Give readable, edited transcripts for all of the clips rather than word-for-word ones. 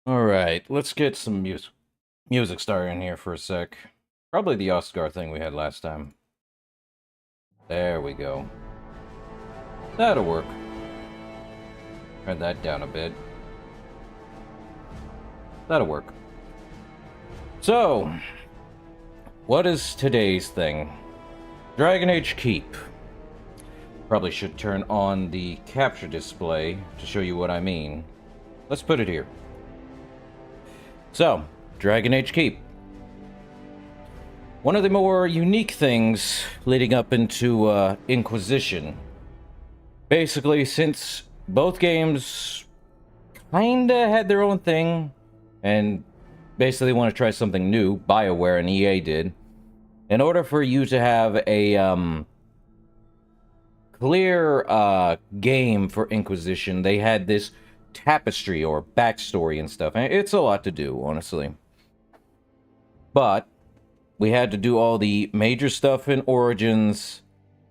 Alright, let's get some music started in here for a sec. Probably the Oscar thing we had last time. There we go. That'll work. Turn that down a bit. That'll work. So, what is today's thing? Dragon Age Keep. Probably should turn on the capture display to show you what I mean. Let's put it here. So, Dragon Age Keep. One of the more unique things leading up into Inquisition. Basically, since both games kinda had their own thing, and basically want to try something new, BioWare and EA did, in order for you to have a clear game for Inquisition, they had this tapestry or backstory and stuff. And it's a lot to do, honestly. But we had to do all the major stuff in Origins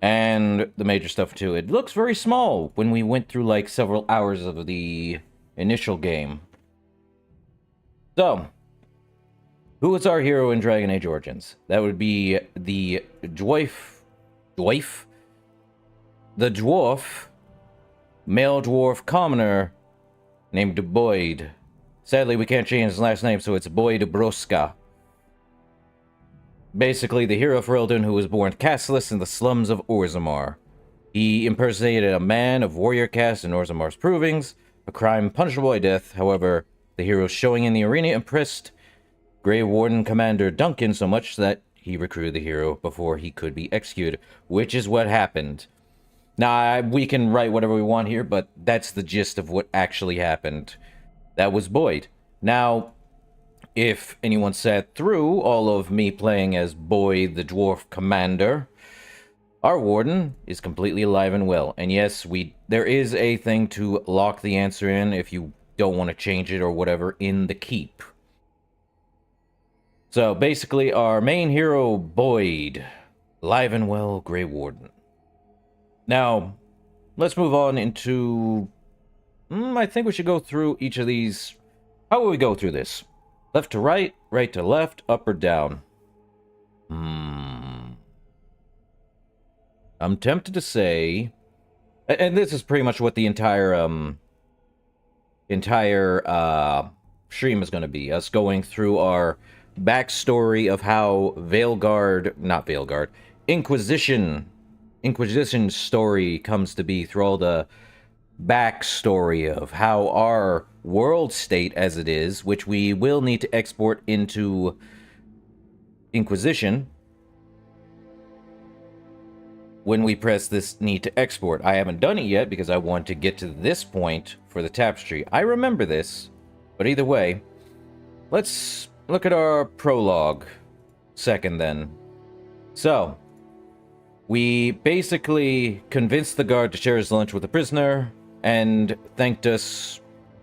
and the major stuff too. It looks very small when we went through like several hours of the initial game. So, who is our hero in Dragon Age Origins? That would be the dwarf, male dwarf commoner named Boyd. Sadly, we can't change his last name, so it's Boyd Broska. Basically, the hero of Ferelden who was born casteless in the slums of Orzammar. He impersonated a man of warrior caste in Orzammar's provings, a crime punishable by death. However, the hero showing in the arena impressed Grey Warden Commander Duncan so much that he recruited the hero before he could be executed, which is what happened. Now, we can write whatever we want here, but that's the gist of what actually happened. That was Boyd. Now, if anyone sat through all of me playing as Boyd, the Dwarf Commander, our Warden is completely alive and well. And yes, there is a thing to lock the answer in if you don't want to change it or whatever in the keep. So, basically, our main hero, Boyd, alive and well, Grey Warden. Now, let's move on into... I think we should go through each of these. How will we go through this? Left to right, right to left, up or down? I'm tempted to say... And this is pretty much what the entire stream is going to be. Us going through our backstory of how Inquisition story comes to be, through all the backstory of how our world state as it is, which we will need to export into Inquisition when we press this need to export. I haven't done it yet because I want to get to this point for the tapestry. I remember this, but either way, let's look at our prologue second then. So, we basically convinced the guard to share his lunch with the prisoner, and thanked us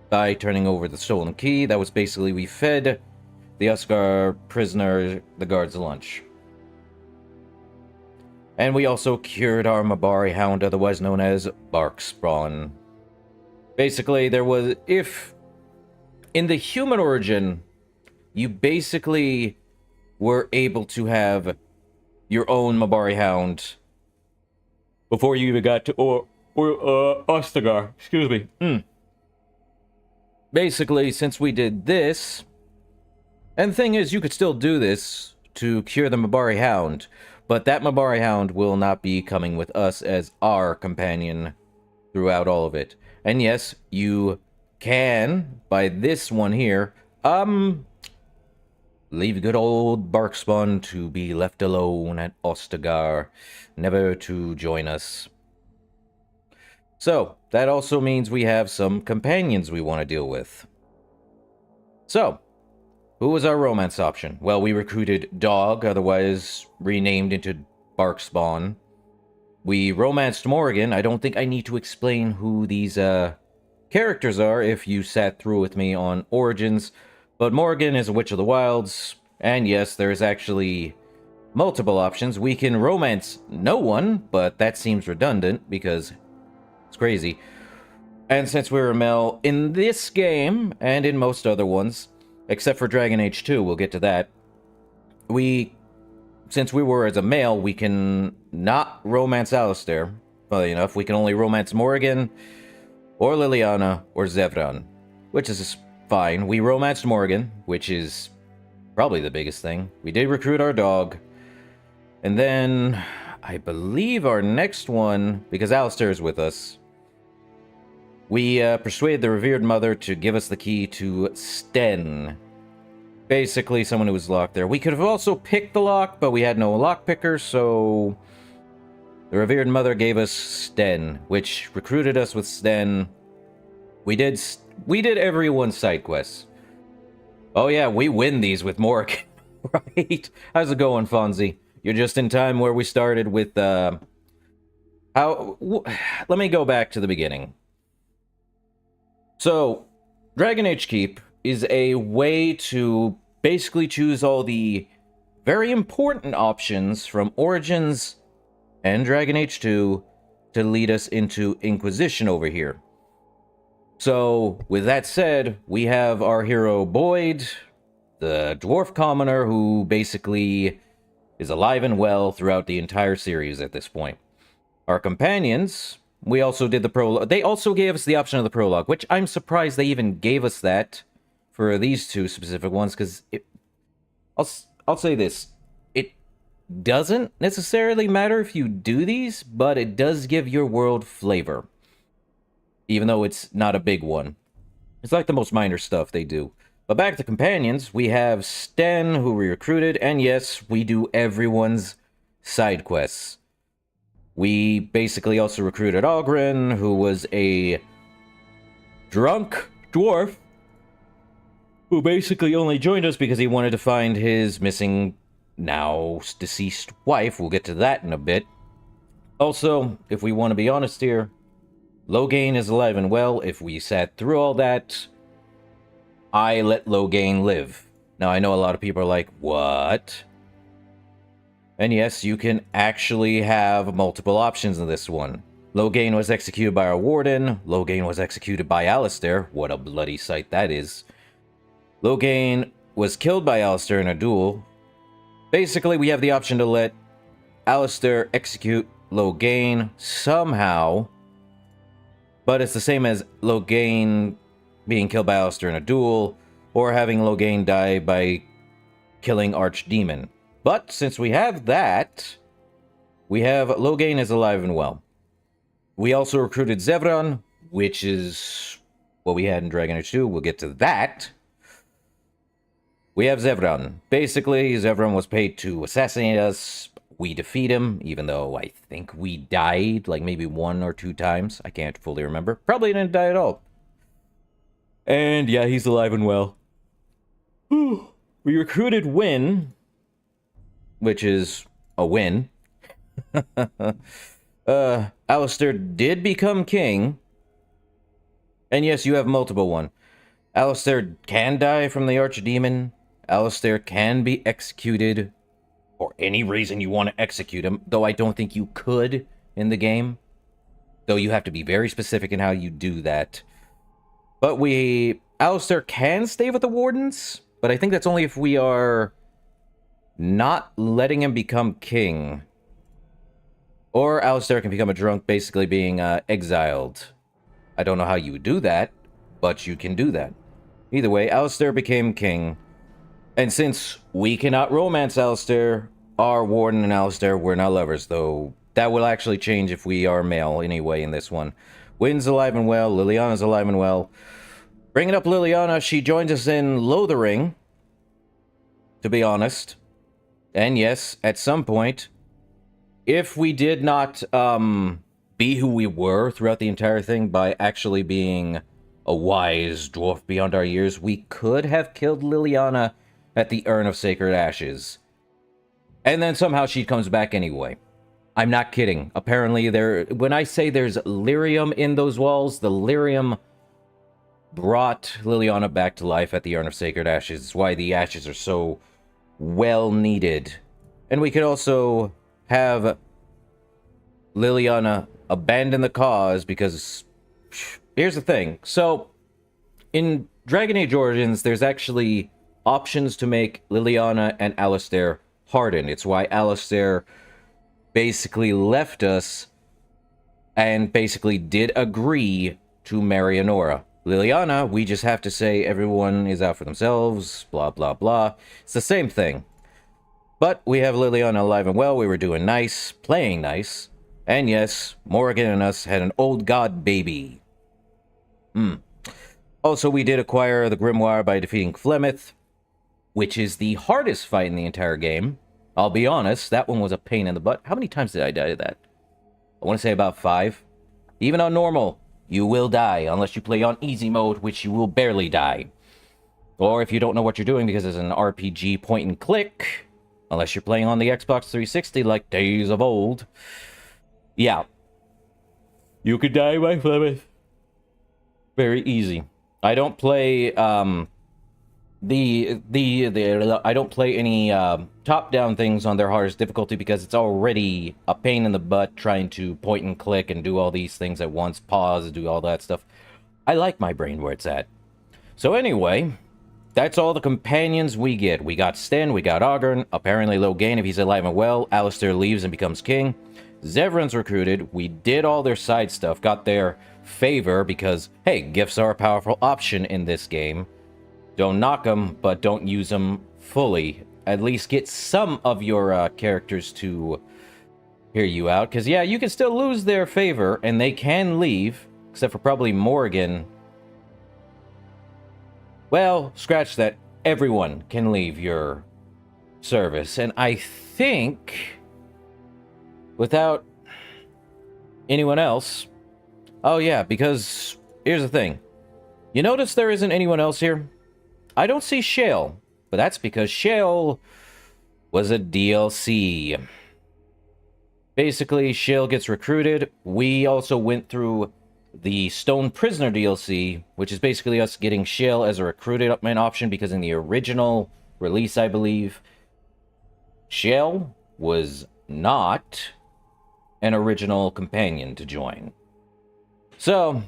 by turning over the stolen key. That was basically, we fed the Uskar prisoner the guard's lunch. And we also cured our Mabari hound, otherwise known as Barkspawn. Basically, there was, if in the human origin, you basically were able to have your own Mabari hound before you even got to Ostagar. Excuse me. Basically, since we did this, and the thing is, you could still do this to cure the Mabari hound, but that Mabari hound will not be coming with us as our companion throughout all of it. And yes, you can, by this one here, leave good old Barkspawn to be left alone at Ostagar, never to join us. So, that also means we have some companions we want to deal with. So, who was our romance option? Well, we recruited Dog, otherwise renamed into Barkspawn. We romanced Morrigan. I don't think I need to explain who these characters are if you sat through with me on Origins. But Morrigan is a Witch of the Wilds, and yes, there's actually multiple options. We can romance no one, but that seems redundant because it's crazy. And since we're a male in this game, and in most other ones, except for Dragon Age 2, we'll get to that, since we were as a male, we can not romance Alistair, funnily enough. We can only romance Morrigan, or Liliana, or Zevran, which is fine. We romanced Morrigan, which is probably the biggest thing. We did recruit our dog. And then I believe our next one, because Alistair is with us, we persuaded the revered mother to give us the key to Sten. Basically, someone who was locked there. We could have also picked the lock, but we had no lock picker, so the revered mother gave us Sten, which recruited us with Sten. We did everyone's side quests. Oh yeah, we win these with Mork. Right? How's it going, Fonzie? You're just in time where we started with, let me go back to the beginning. So, Dragon Age Keep is a way to basically choose all the very important options from Origins and Dragon Age 2 to lead us into Inquisition over here. So, with that said, we have our hero Boyd, the dwarf commoner who basically is alive and well throughout the entire series at this point. Our companions, we also did the prologue. They also gave us the option of the prologue, which I'm surprised they even gave us that for these two specific ones, because I'll say this. It doesn't necessarily matter if you do these, but it does give your world flavor. Even though it's not a big one. It's like the most minor stuff they do. But back to companions, we have Sten, who we recruited, and yes, we do everyone's side quests. We basically also recruited Ogren, who was a drunk dwarf, who basically only joined us because he wanted to find his missing, now deceased wife. We'll get to that in a bit. Also, if we want to be honest here, Loghain is alive and well. If we sat through all that, I let Loghain live. Now, I know a lot of people are like, what? And yes, you can actually have multiple options in this one. Loghain was executed by our Warden. Loghain was executed by Alistair. What a bloody sight that is. Loghain was killed by Alistair in a duel. Basically, we have the option to let Alistair execute Loghain somehow. But it's the same as Loghain being killed by Alistair in a duel, or having Loghain die by killing Archdemon. But since we have that, we have Loghain is alive and well. We also recruited Zevran, which is what we had in Dragon Age 2. We'll get to that. We have Zevran. Basically, Zevran was paid to assassinate us. We defeat him, even though I think we died like maybe 1 or 2 times. I can't fully remember. Probably didn't die at all. And yeah, he's alive and well. We recruited Wynn, which is a win. Alistair did become king. And yes, you have multiple one. Alistair can die from the Archdemon. Alistair can be executed for any reason you want to execute him, though I don't think you could in the game. Though you have to be very specific in how you do that. But Alistair can stay with the Wardens, but I think that's only if we are not letting him become king. Or Alistair can become a drunk, basically being exiled. I don't know how you would do that, but you can do that. Either way, Alistair became king. And since we cannot romance Alistair, our Warden and Alistair were not lovers, though that will actually change if we are male anyway in this one. Wynn's alive and well, Liliana's alive and well. Bringing up Liliana, she joins us in Lothering, to be honest. And yes, at some point, if we did not be who we were throughout the entire thing by actually being a wise dwarf beyond our years, we could have killed Liliana at the Urn of Sacred Ashes. And then somehow she comes back anyway. I'm not kidding. Apparently, when I say there's lyrium in those walls, the lyrium brought Liliana back to life at the Urn of Sacred Ashes. It's why the ashes are so well needed. And we could also have Liliana abandon the cause because here's the thing. So in Dragon Age Origins, there's actually options to make Liliana and Alistair harden. It's why Alistair basically left us and basically did agree to marry Honora. Liliana, we just have to say everyone is out for themselves, blah, blah, blah. It's the same thing. But we have Liliana alive and well. We were doing nice, playing nice. And yes, Morrigan and us had an old god baby. Also, we did acquire the Grimoire by defeating Flemeth, which is the hardest fight in the entire game. I'll be honest, that one was a pain in the butt. How many times did I die to that? I want to say about 5. Even on normal, you will die, unless you play on easy mode, which you will barely die. Or if you don't know what you're doing because it's an RPG point and click, unless you're playing on the Xbox 360 like days of old. Yeah. You could die by Flemeth. Very easy. I don't play I don't play any top-down things on their hardest difficulty because it's already a pain in the butt trying to point and click and do all these things at once, pause, do all that stuff. I like my brain where it's at. So anyway, that's all the companions we get. We got Sten, we got Ogren, apparently Logain if he's alive and well. Alistair leaves and becomes king. Zevran's recruited. We did all their side stuff, got their favor because, hey, gifts are a powerful option in this game. Don't knock them, but don't use them fully. At least get some of your characters to hear you out. Because, yeah, you can still lose their favor, and they can leave, except for probably Morrigan. Well, scratch that. Everyone can leave your service. And I think, without anyone else... Oh, yeah, because here's the thing. You notice there isn't anyone else here? I don't see Shale, but that's because Shale was a DLC. Basically, Shale gets recruited. We also went through the Stone Prisoner DLC, which is basically us getting Shale as a recruited upman option, because in the original release, I believe, Shale was not an original companion to join. So,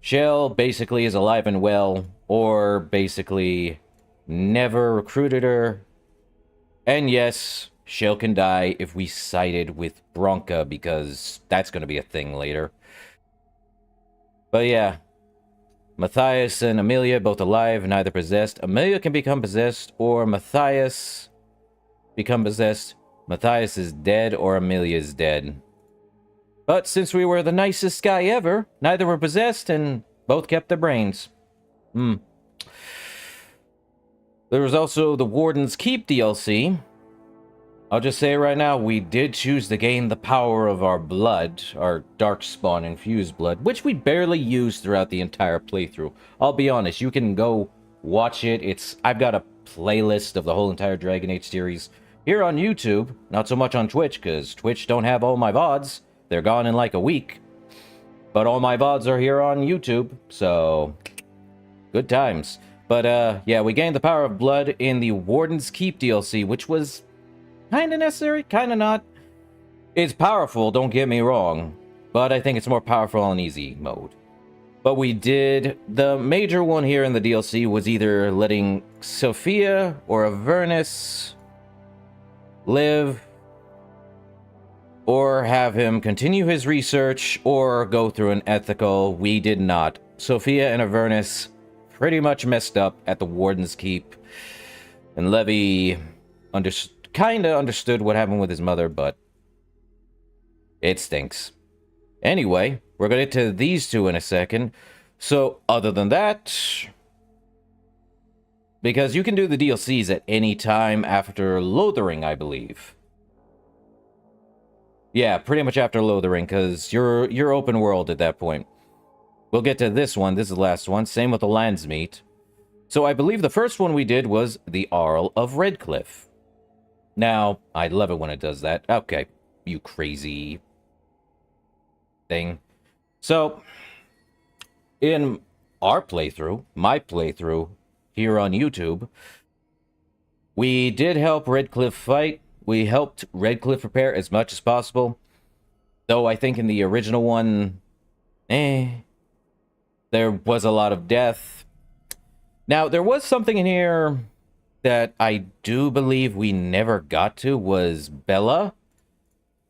Shale basically is alive and well, or basically never recruited her. And yes, Shale can die if we sided with Bronca, because that's going to be a thing later. But yeah, Matthias and Amelia both alive, neither possessed. Amelia can become possessed, or Matthias become possessed. Matthias is dead, or Amelia is dead. But since we were the nicest guy ever, neither were possessed and both kept their brains. There was also the Warden's Keep DLC. I'll just say right now, we did choose to gain the power of our blood, our Darkspawn infused blood, which we barely used throughout the entire playthrough. I'll be honest, you can go watch it. I've got a playlist of the whole entire Dragon Age series here on YouTube, not so much on Twitch, because Twitch don't have all my VODs. They're gone in like a week. But all my VODs are here on YouTube, so good times. But yeah, we gained the power of blood in the Warden's Keep DLC, which was kind of necessary, kind of not. It's powerful, don't get me wrong, but I think it's more powerful on easy mode. But we did, the major one here in the DLC was either letting Sophia or Avernus live, or have him continue his research, or go through an ethical. We did not. Sophia and Avernus pretty much messed up at the Warden's Keep, and Levy kind of understood what happened with his mother, but it stinks. Anyway, we're going to get to these two in a second. So, other than that, because you can do the DLCs at any time after Lothering, I believe. Yeah, pretty much after Lothering, because you're open world at that point. We'll get to this one. This is the last one. Same with the Landsmeet. So I believe the first one we did was the Arl of Redcliffe. Now, I love it when it does that. Okay, you crazy thing. So, in our playthrough, my playthrough, here on YouTube, we did help Redcliffe fight. We helped Redcliffe prepare as much as possible. Though I think in the original one, there was a lot of death. Now, there was something in here that I do believe we never got to, was Bella.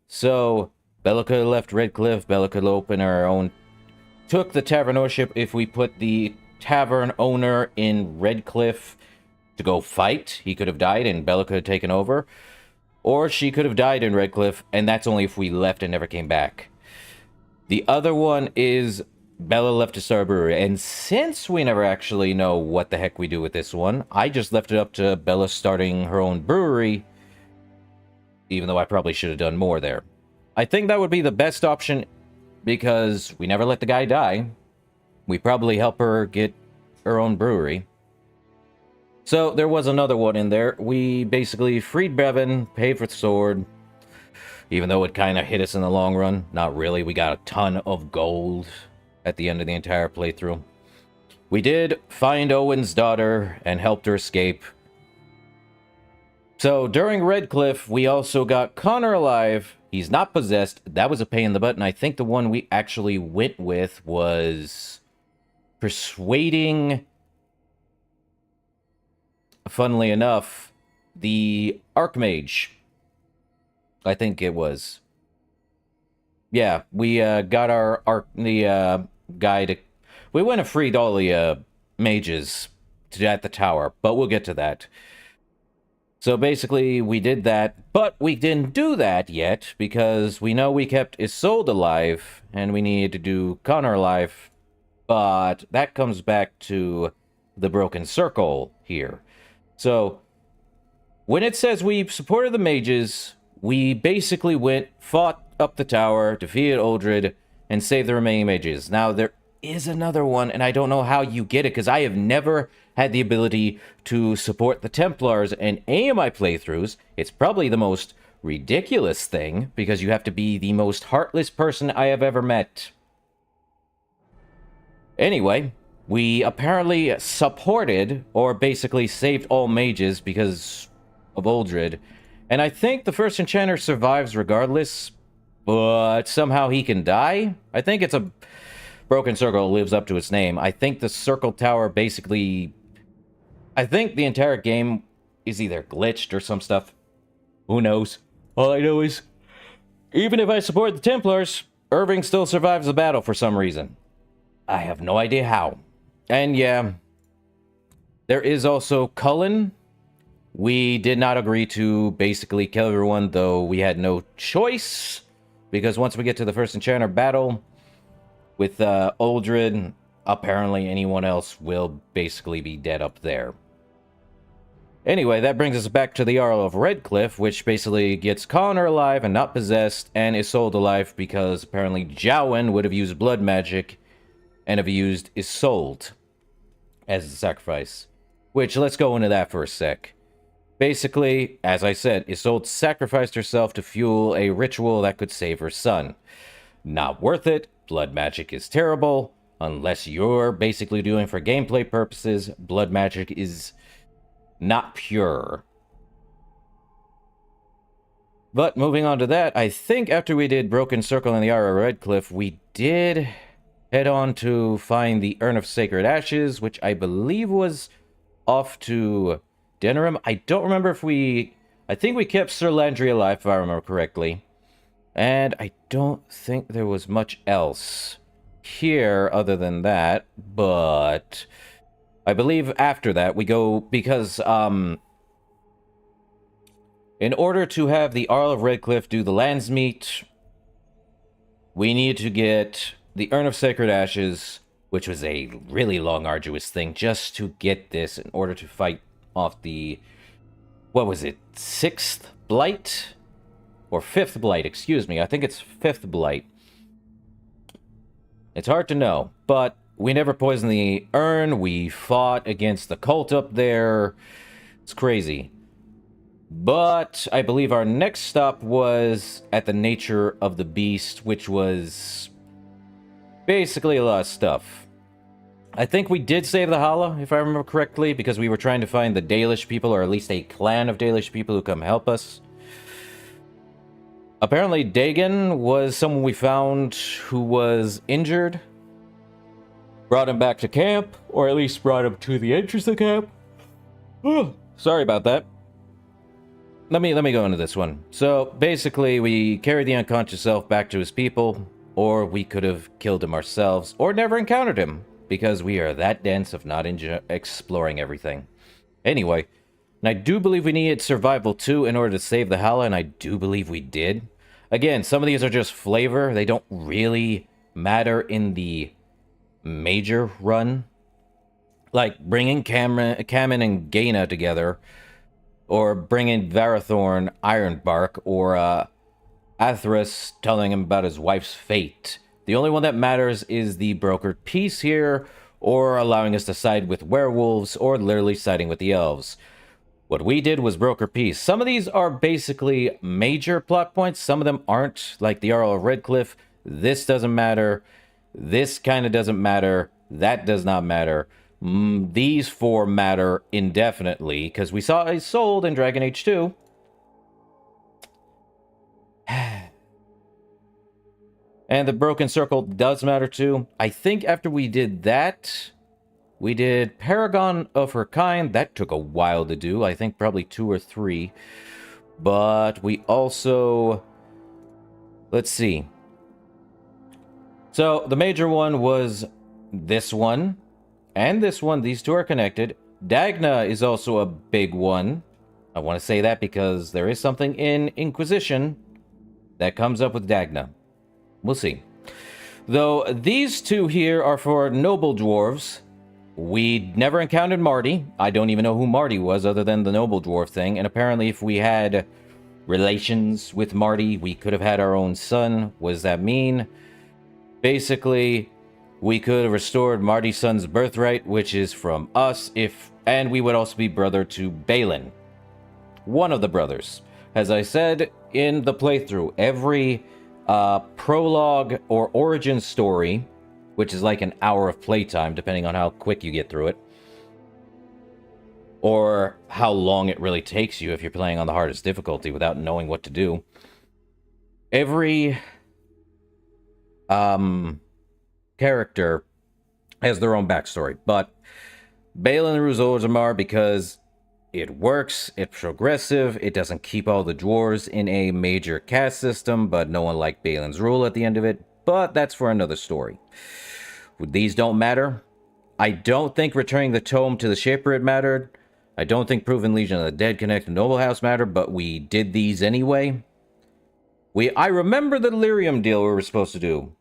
So, Bella could have left Redcliffe. Bella could open her own... Took the tavern ownership if we put the tavern owner in Redcliffe to go fight. He could have died and Bella could have taken over. Or she could have died in Redcliffe, and that's only if we left and never came back. The other one is Bella left to start a brewery, and since we never actually know what the heck we do with this one, I just left it up to Bella starting her own brewery, even though I probably should have done more there. I think that would be the best option, because we never let the guy die. We probably help her get her own brewery. So there was another one in there. We basically freed Brevin, paid for the sword, even though it kind of hit us in the long run. Not really. We got a ton of gold at the end of the entire playthrough. We did find Owen's daughter and helped her escape. So during Redcliffe, we also got Connor alive. He's not possessed. That was a pain in the butt, and I think the one we actually went with was persuading, funnily enough, the Archmage. I think it was. Yeah, we got the guy to... We went and freed all the mages at the tower, but we'll get to that. So basically, we did that, but we didn't do that yet, because we know we kept Isolde alive, and we needed to do Connor alive, but that comes back to the Broken Circle here. So, when it says we supported the mages, we basically went, fought up the tower, defeated Uldred, and saved the remaining mages. Now, there is another one, and I don't know how you get it, because I have never had the ability to support the Templars in any of my playthroughs. It's probably the most ridiculous thing, because you have to be the most heartless person I have ever met. Anyway, we apparently supported, or basically saved all mages because of Uldred. And I think the first enchanter survives regardless, but somehow he can die. I think it's a Broken Circle lives up to its name. I think the Circle Tower basically... I think the entire game is either glitched or some stuff. Who knows? All I know is, even if I support the Templars, Irving still survives the battle for some reason. I have no idea how. And yeah, there is also Cullen. We did not agree to basically kill everyone, though we had no choice, because once we get to the first enchanter battle with Uldred, apparently anyone else will basically be dead up there. Anyway, that brings us back to the Jarl of Redcliffe, which basically gets Connor alive and not possessed, and Isolde alive, because apparently Jowen would have used blood magic and have used Isolde as the sacrifice. Which, let's go into that for a sec. Basically, as I said, Isolde sacrificed herself to fuel a ritual that could save her son. Not worth it. Blood magic is terrible. Unless you're basically doing for gameplay purposes, blood magic is not pure. But moving on to that, I think after we did Broken Circle and the Jarl of Redcliffe, we did head on to find the Urn of Sacred Ashes, which I believe was off to Denerim. I don't remember if we... I think we kept Sir Landry alive, if I remember correctly. And I don't think there was much else here other than that, but I believe after that we go, because in order to have the Jarl of Redcliffe do the Landsmeet, we need to get the Urn of Sacred Ashes, which was a really long, arduous thing just to get this in order to fight off the, what was it, 6th Blight? Or 5th Blight, excuse me. I think it's 5th Blight. It's hard to know, but we never poisoned the urn. We fought against the cult up there. It's crazy. But I believe our next stop was at the Nature of the Beast, which was basically a lot of stuff. I think we did save the Hala, if I remember correctly, because we were trying to find the Dalish people, or at least a clan of Dalish people who come help us. Apparently, Dagon was someone we found who was injured. Brought him back to camp, or at least brought him to the entrance of the camp. Oh, sorry about that. Let me go into this one. So, basically, we carried the unconscious self back to his people, or we could have killed him ourselves, or never encountered him, because we are that dense of not exploring everything. Anyway, And I do believe we needed survival too in order to save the Hala, and I do believe we did. Again, some of these are just flavor. They don't really matter in the major run. Like bringing Kamen and Gaina together, or bringing Varathorn Ironbark, or Atheris telling him about his wife's fate. The only one that matters is the brokered peace here, or allowing us to side with werewolves, or literally siding with the elves. What we did was broker peace. Some of these are basically major plot points, some of them aren't, like the Jarl of Redcliffe. This doesn't matter. This kind of doesn't matter. That does not matter. These four matter indefinitely, because we saw a sold in Dragon Age 2. And the Broken Circle does matter too. I think after we did that, we did Paragon of Her Kind. That took a while to do. I think probably 2 or 3. But we also... Let's see. So the major one was this one. And this one. These two are connected. Dagna is also a big one. I want to say that because there is something in Inquisition that comes up with Dagna. We'll see. Though these two here are for noble dwarves. We never encountered Marty. I don't even know who Marty was other than the noble dwarf thing. And apparently if we had relations with Marty, we could have had our own son. What does that mean? Basically, we could have restored Marty's son's birthright, which is from us, and we would also be brother to Balin. One of the brothers. As I said in the playthrough, every prologue or origin story, which is like an hour of playtime, depending on how quick you get through it, or how long it really takes you if you're playing on the hardest difficulty without knowing what to do. Every character has their own backstory, but Balin rules Orzammar because it works, it's progressive, it doesn't keep all the dwarves in a major caste system, but no one liked Balin's rule at the end of it, but that's for another story. These don't matter. I don't think returning the tome to the Shaper mattered. I don't think proving Legion of the Dead connect to Noble House mattered, but we did these anyway. I remember the lyrium deal we were supposed to do.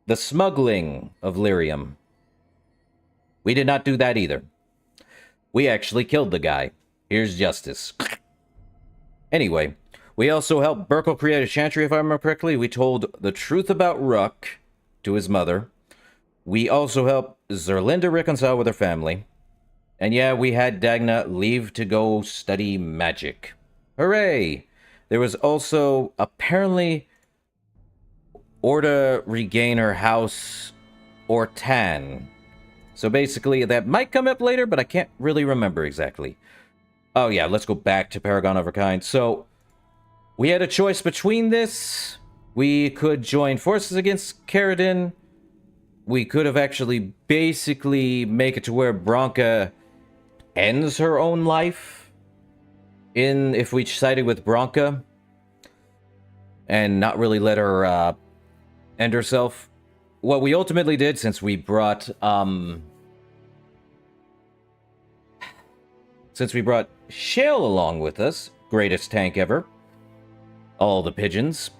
The smuggling of lyrium. We did not do that either. We actually killed the guy. Here's justice. Anyway, we also helped Burkle create a chantry, if I remember correctly. We told the truth about Ruck to his mother. We also helped Zerlinda reconcile with her family. And yeah, we had Dagna leave to go study magic. Hooray! There was also, apparently, Orda regain her house, Ortan. So basically, that might come up later, but I can't really remember exactly. Oh yeah, let's go back to Paragon of Her Kind. So, we had a choice between this. We could join forces against Caradin. We could have actually basically make it to where Bronca ends her own life. If we sided with Bronca. And not really let her end herself. What we ultimately did, since we brought Shale along with us, greatest tank ever. All the pigeons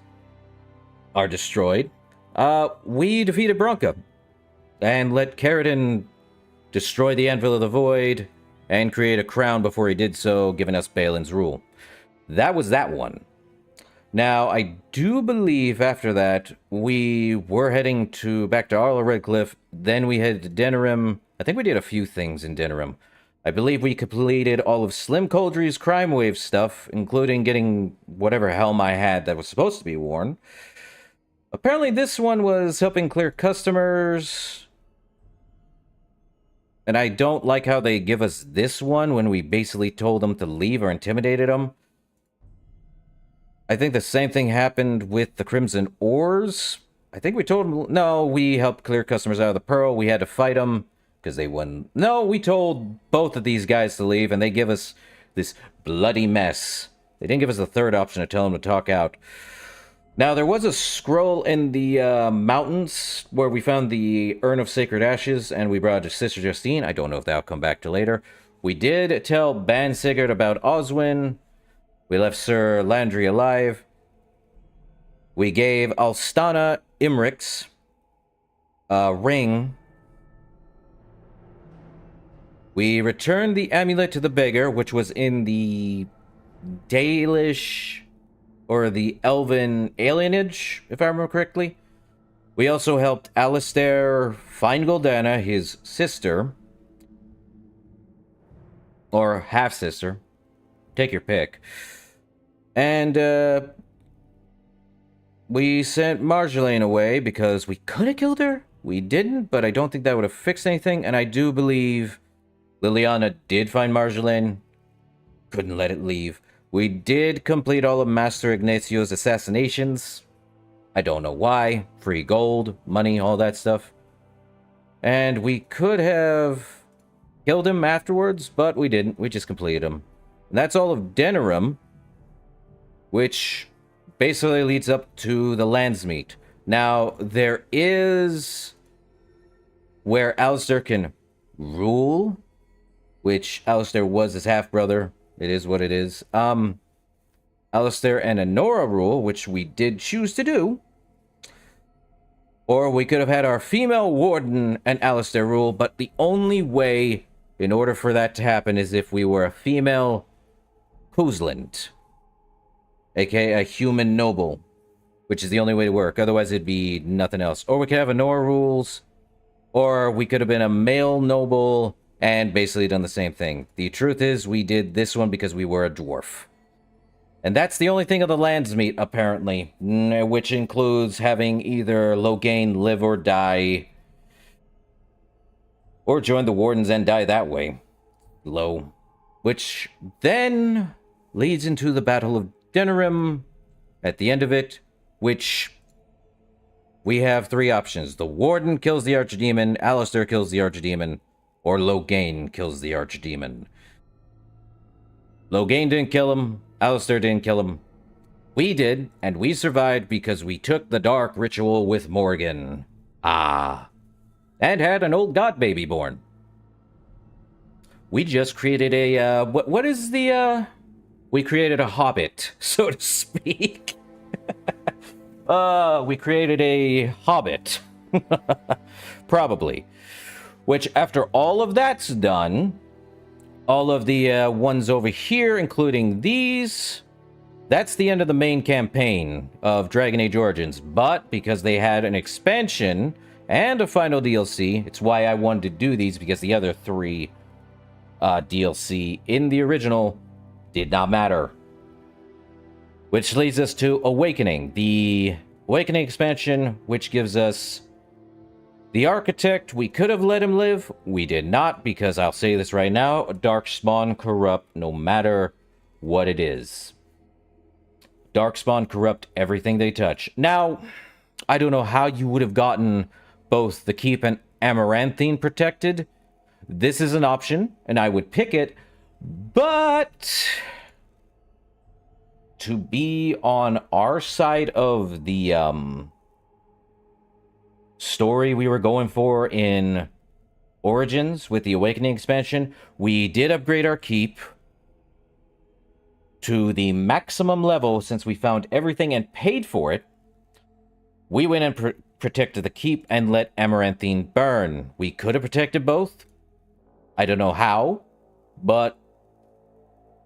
are destroyed. We defeated Bronca and let Caradin destroy the Anvil of the Void and create a crown before he did so, giving us Balin's rule. That was that one. Now, I do believe after that, we were heading back to Arla Redcliffe, then we headed to Denerim. I think we did a few things in Denerim. I believe we completed all of Slim Coldry's Crime Wave stuff, including getting whatever helm I had that was supposed to be worn. Apparently this one was helping clear customers. And I don't like how they give us this one when we basically told them to leave or intimidated them. I think the same thing happened with the Crimson Ores. I think we told them... No, we helped clear customers out of the Pearl. We had to fight them because they wouldn't... No, we told both of these guys to leave, and they give us this bloody mess. They didn't give us the third option to tell them to talk out. Now, there was a scroll in the mountains where we found the Urn of Sacred Ashes, and we brought it to Sister Justine. I don't know if that'll come back to later. We did tell Ban Sigurd about Oswin. We left Sir Landry alive. We gave Alstana Imrix a ring. We returned the amulet to the beggar, which was in the Dalish or the Elven alienage, if I remember correctly. We also helped Alistair find Goldana, his sister. Or half-sister. Take your pick. And, we sent Marjolaine away because we could have killed her. We didn't, but I don't think that would have fixed anything. And I do believe Liliana did find Marjolaine. Couldn't let it leave. We did complete all of Master Ignacio's assassinations. I don't know why. Free gold, money, all that stuff. And we could have killed him afterwards, but we didn't. We just completed him. And that's all of Denerim, which basically leads up to the Landsmeet. Now, there is where Alistair can rule, which Alistair was his half-brother. It is what it is. Alistair and Honora rule, which we did choose to do. Or we could have had our female Warden and Alistair rule, but the only way in order for that to happen is if we were a female Husland, aka a human noble, which is the only way to work. Otherwise, it'd be nothing else. Or we could have Honora rules, or we could have been a male noble and basically done the same thing. The truth is, we did this one because we were a dwarf. And that's the only thing of the Landsmeet, apparently, which includes having either Loghain live or die, or join the Wardens and die that way. Low. Which then leads into the Battle of Denerim at the end of it, which we have three options. The Warden kills the Archdemon, Alistair kills the Archdemon, or Loghain kills the Archdemon. Loghain didn't kill him, Alistair didn't kill him. We did, and we survived because we took the dark ritual with Morgan. Ah. And had an old god baby born. We just created a, what is the, we created a hobbit, so to speak. We created a hobbit. Probably. Which, after all of that's done, all of the ones over here, including these, that's the end of the main campaign of Dragon Age Origins. But because they had an expansion and a final DLC, it's why I wanted to do these, because the other three DLC in the original did not matter. Which leads us to Awakening. The Awakening expansion, which gives us the Architect. We could have let him live. We did not, because I'll say this right now, Darkspawn corrupt no matter what it is. Darkspawn corrupt everything they touch. Now, I don't know how you would have gotten both the Keep and Amaranthine protected. This is an option, and I would pick it, but to be on our side of the story we were going for in Origins with the Awakening expansion, we did upgrade our Keep to the maximum level since we found everything and paid for it. We went and protected the Keep and let Amaranthine burn. We could have protected both. I don't know how, but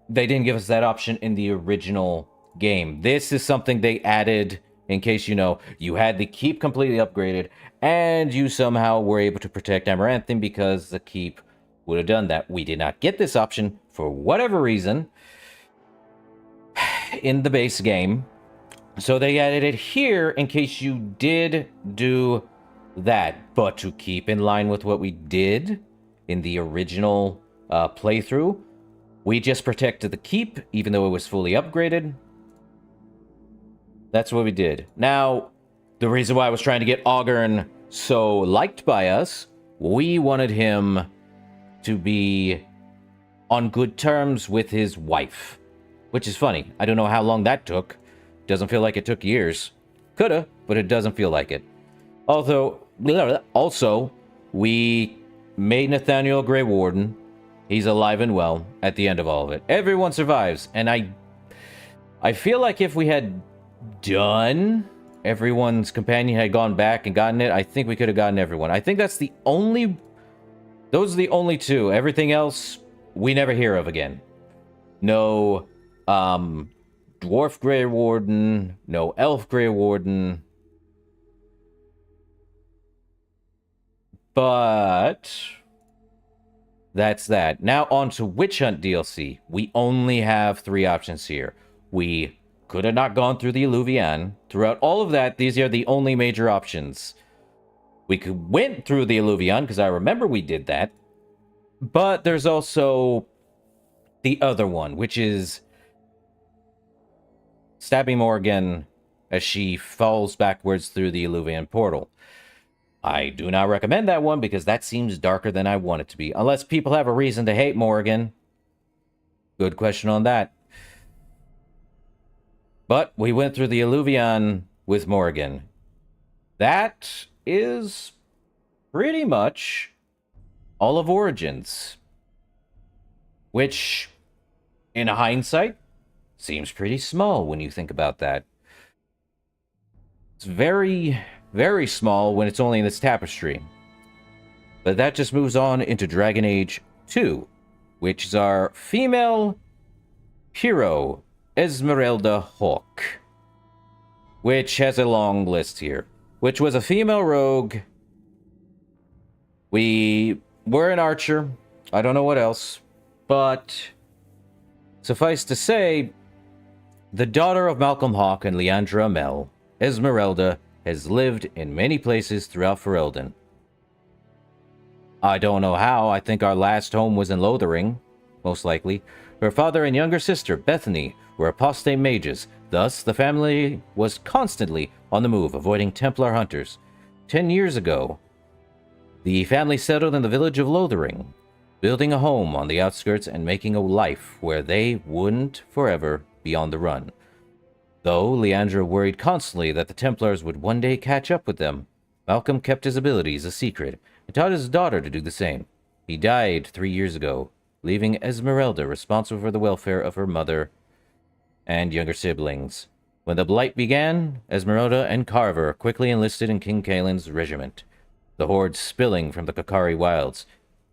they didn't give us that option in the original game. This is something they added in case you know. You had the Keep completely upgraded, and you somehow were able to protect Amaranthine because the Keep would have done that. We did not get this option for whatever reason in the base game. So they added it here in case you did do that. But to keep in line with what we did in the original playthrough, we just protected the Keep, even though it was fully upgraded. That's what we did. Now, the reason why I was trying to get Augurn so liked by us, we wanted him to be on good terms with his wife. Which is funny. I don't know how long that took. Doesn't feel like it took years. Coulda, but it doesn't feel like it. Also, we made Nathaniel Grey Warden. He's alive and well at the end of all of it. Everyone survives, and I feel like if we had done everyone's companion had gone back and gotten it, I think we could have gotten everyone. I think that's the only... Those are the only two. Everything else, we never hear of again. No, Dwarf Grey Warden, no Elf Grey Warden. But... that's that. Now on to Witch Hunt DLC. We only have 3 options here. We could have not gone through the Alluvion. Throughout all of that, these are the only major options. We went through the Alluvion, because I remember we did that. But there's also the other one, which is stabbing Morgan as she falls backwards through the Alluvion portal. I do not recommend that one, because that seems darker than I want it to be. Unless people have a reason to hate Morgan. Good question on that. But we went through the Alluvion with Morgan. That is pretty much all of Origins. Which, in hindsight, seems pretty small when you think about that. It's very, very small when it's only in this tapestry. But that just moves on into Dragon Age 2, which is our female hero, Esmerelda Hawk, which has a long list here, which was a female rogue. We were an archer. I don't know what else, but suffice to say, the daughter of Malcolm Hawke and Leandra Amell, Esmerelda has lived in many places throughout Ferelden. I don't know how. I think our last home was in Lothering, most likely. Her father and younger sister, Bethany, were apostate mages. Thus, the family was constantly on the move, avoiding Templar hunters. 10 years ago, the family settled in the village of Lothering, building a home on the outskirts and making a life where they wouldn't forever be on the run. Though Leandra worried constantly that the Templars would one day catch up with them, Malcolm kept his abilities a secret and taught his daughter to do the same. He died 3 years ago, leaving Esmerelda responsible for the welfare of her mother and younger siblings. When the Blight began, Esmeralda and Carver quickly enlisted in King Kaelin's regiment. The hordes spilling from the Kakari wilds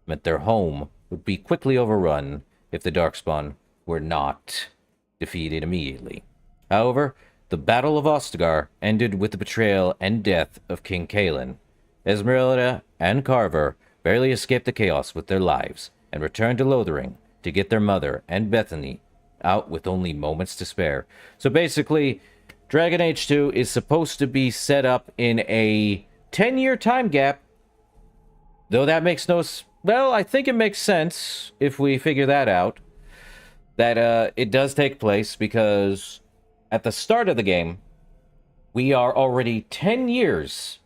meant their home would be quickly overrun if the Darkspawn were not defeated immediately. However, the Battle of Ostagar ended with the betrayal and death of King Kaelin. Esmeralda and Carver barely escaped the chaos with their lives and returned to Lothering to get their mother and Bethany out with only moments to spare. So basically, Dragon Age 2 is supposed to be set up in a 10-year time gap. Though that makes no... Well, I think it makes sense if we figure that out. That it does take place because at the start of the game, we are already 10 years.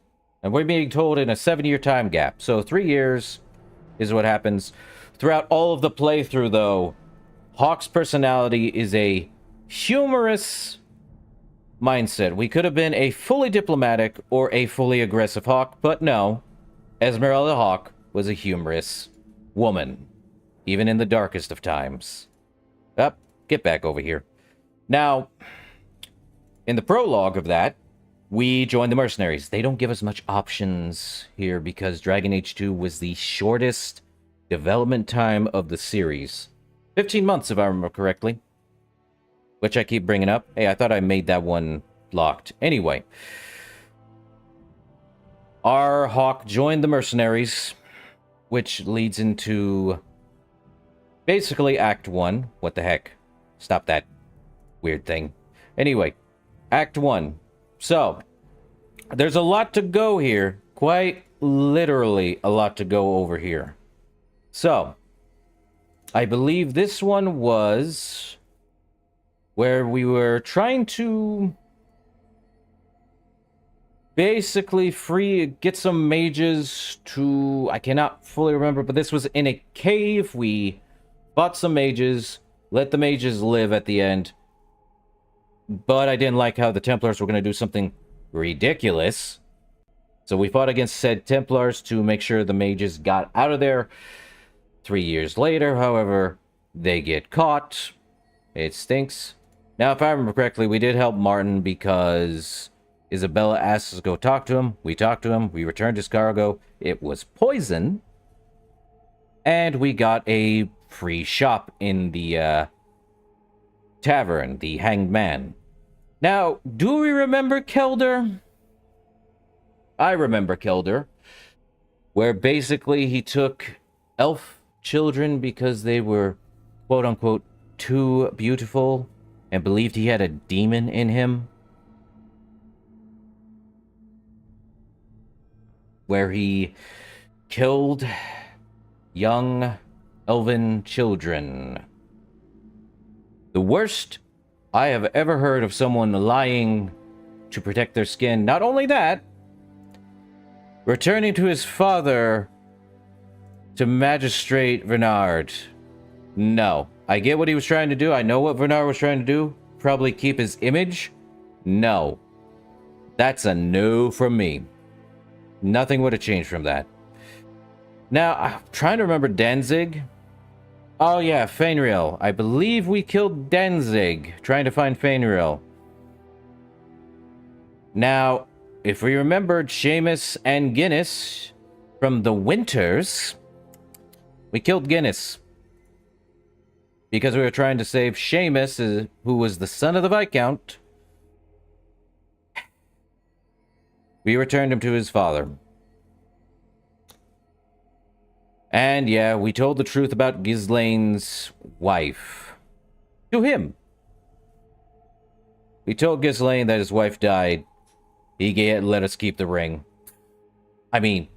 And we're being told in a 7-year time gap. So 3 years is what happens. Throughout all of the playthrough, though, Hawk's personality is a humorous mindset. We could have been a fully diplomatic or a fully aggressive Hawk, but no. Esmeralda Hawk was a humorous woman, even in the darkest of times. Up, get back over here. Now, in the prologue of that, we joined the mercenaries. They don't give us much options here because Dragon Age 2 was the shortest development time of the series. 15 months, if I remember correctly. Which I keep bringing up. Hey, I thought I made that one locked. Anyway. Our Hawk joined the mercenaries, which leads into basically Act 1. What the heck? Stop that weird thing. Anyway, Act 1. So, there's a lot to go here. Quite literally a lot to go over here. So, I believe this one was where we were trying to basically get some mages to... I cannot fully remember, but this was in a cave. We fought some mages, let the mages live at the end. But I didn't like how the Templars were going to do something ridiculous. So we fought against said Templars to make sure the mages got out of there. 3 years later, however, they get caught. It stinks. Now, if I remember correctly, we did help Martin because Isabella asked us to go talk to him. We talked to him. We returned his cargo. It was poison. And we got a free shop in the tavern, the Hanged Man. Now, do we remember Kelder? I remember Kelder, where basically he took elf children because they were, quote-unquote, too beautiful and believed he had a demon in him. Where he killed young elven children. The worst I have ever heard of someone lying to protect their skin. Not only that, returning to his father, to Magistrate Vernard. No. I get what he was trying to do. I know what Vernard was trying to do. Probably keep his image. No. That's a no from me. Nothing would have changed from that. Now, I'm trying to remember Danzig. Oh yeah, Fainriel. I believe we killed Danzig trying to find Fainriel. Now, if we remembered Seamus and Guinness from the Winters, we killed Guinness. Because we were trying to save Seamus, who was the son of the Viscount. We returned him to his father. And yeah, we told the truth about Ghislaine's wife. To him. We told Ghislaine that his wife died. He let us keep the ring. I mean,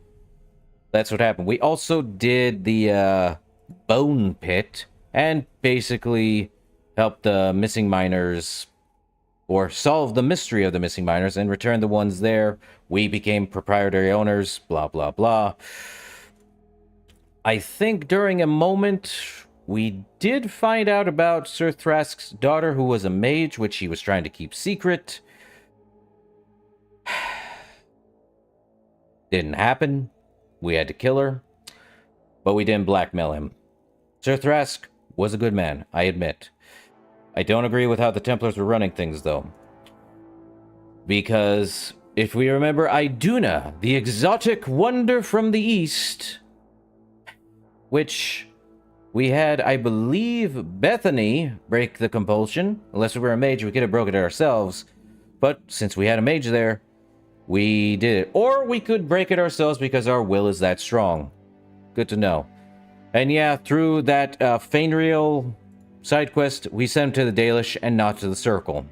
that's what happened. We also did the bone pit and basically helped the missing miners, or solve the mystery of the missing miners and return the ones there. We became proprietary owners, blah, blah, blah. I think during a moment, we did find out about Sir Thrask's daughter, who was a mage, which he was trying to keep secret. Didn't happen. We had to kill her. But we didn't blackmail him. Sir Thrask was a good man, I admit. I don't agree with how the Templars were running things, though. Because, if we remember Iduna, the exotic wonder from the east, which we had, I believe, Bethany break the compulsion. Unless we were a mage, we could have broken it ourselves. But since we had a mage there, we did it. Or we could break it ourselves because our will is that strong. Good to know. And yeah, through that Fainriel side quest, we sent him to the Dalish and not to the Circle.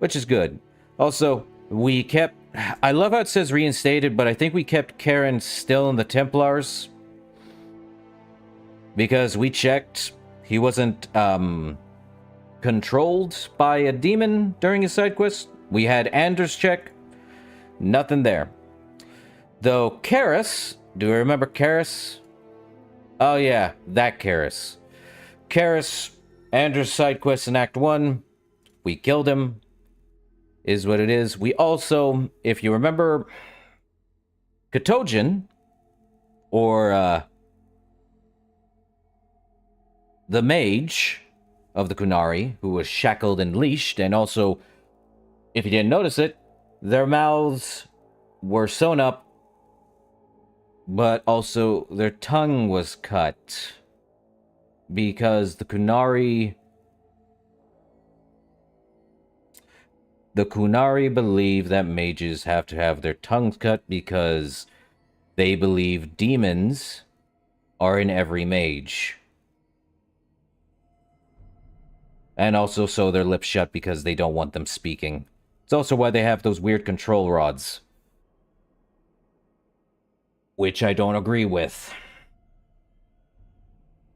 Which is good. Also, we kept... I love how it says reinstated, but I think we kept Karen still in the Templars. Because we checked, he wasn't controlled by a demon during his side quest. We had Anders check. Nothing there. Though Karis, do you remember Karis? Oh yeah, that Karis. Karis, Anders side quest in Act 1. We killed him. Is what it is. We also, if you remember, Katojan, or the mage of the Kunari, who was shackled and leashed, and also, if you didn't notice it, their mouths were sewn up, but also their tongue was cut. Because the Kunari believe that mages have to have their tongues cut because they believe demons are in every mage. And also sew their lips shut because they don't want them speaking. It's also why they have those weird control rods. Which I don't agree with.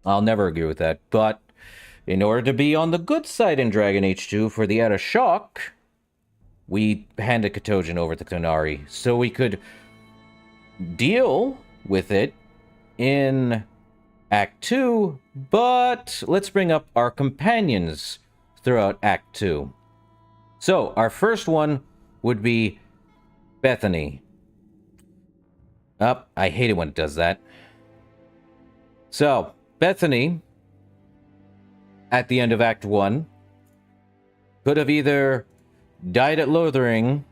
I'll never agree with that. But in order to be on the good side in Dragon Age 2 for the Era Shock, we handed Katojan over to Kunari so we could deal with it in Act 2, but let's bring up our companions throughout Act 2. So, our first one would be Bethany. I hate it when it does that. So, Bethany, at the end of Act 1, could have either died at Lothering,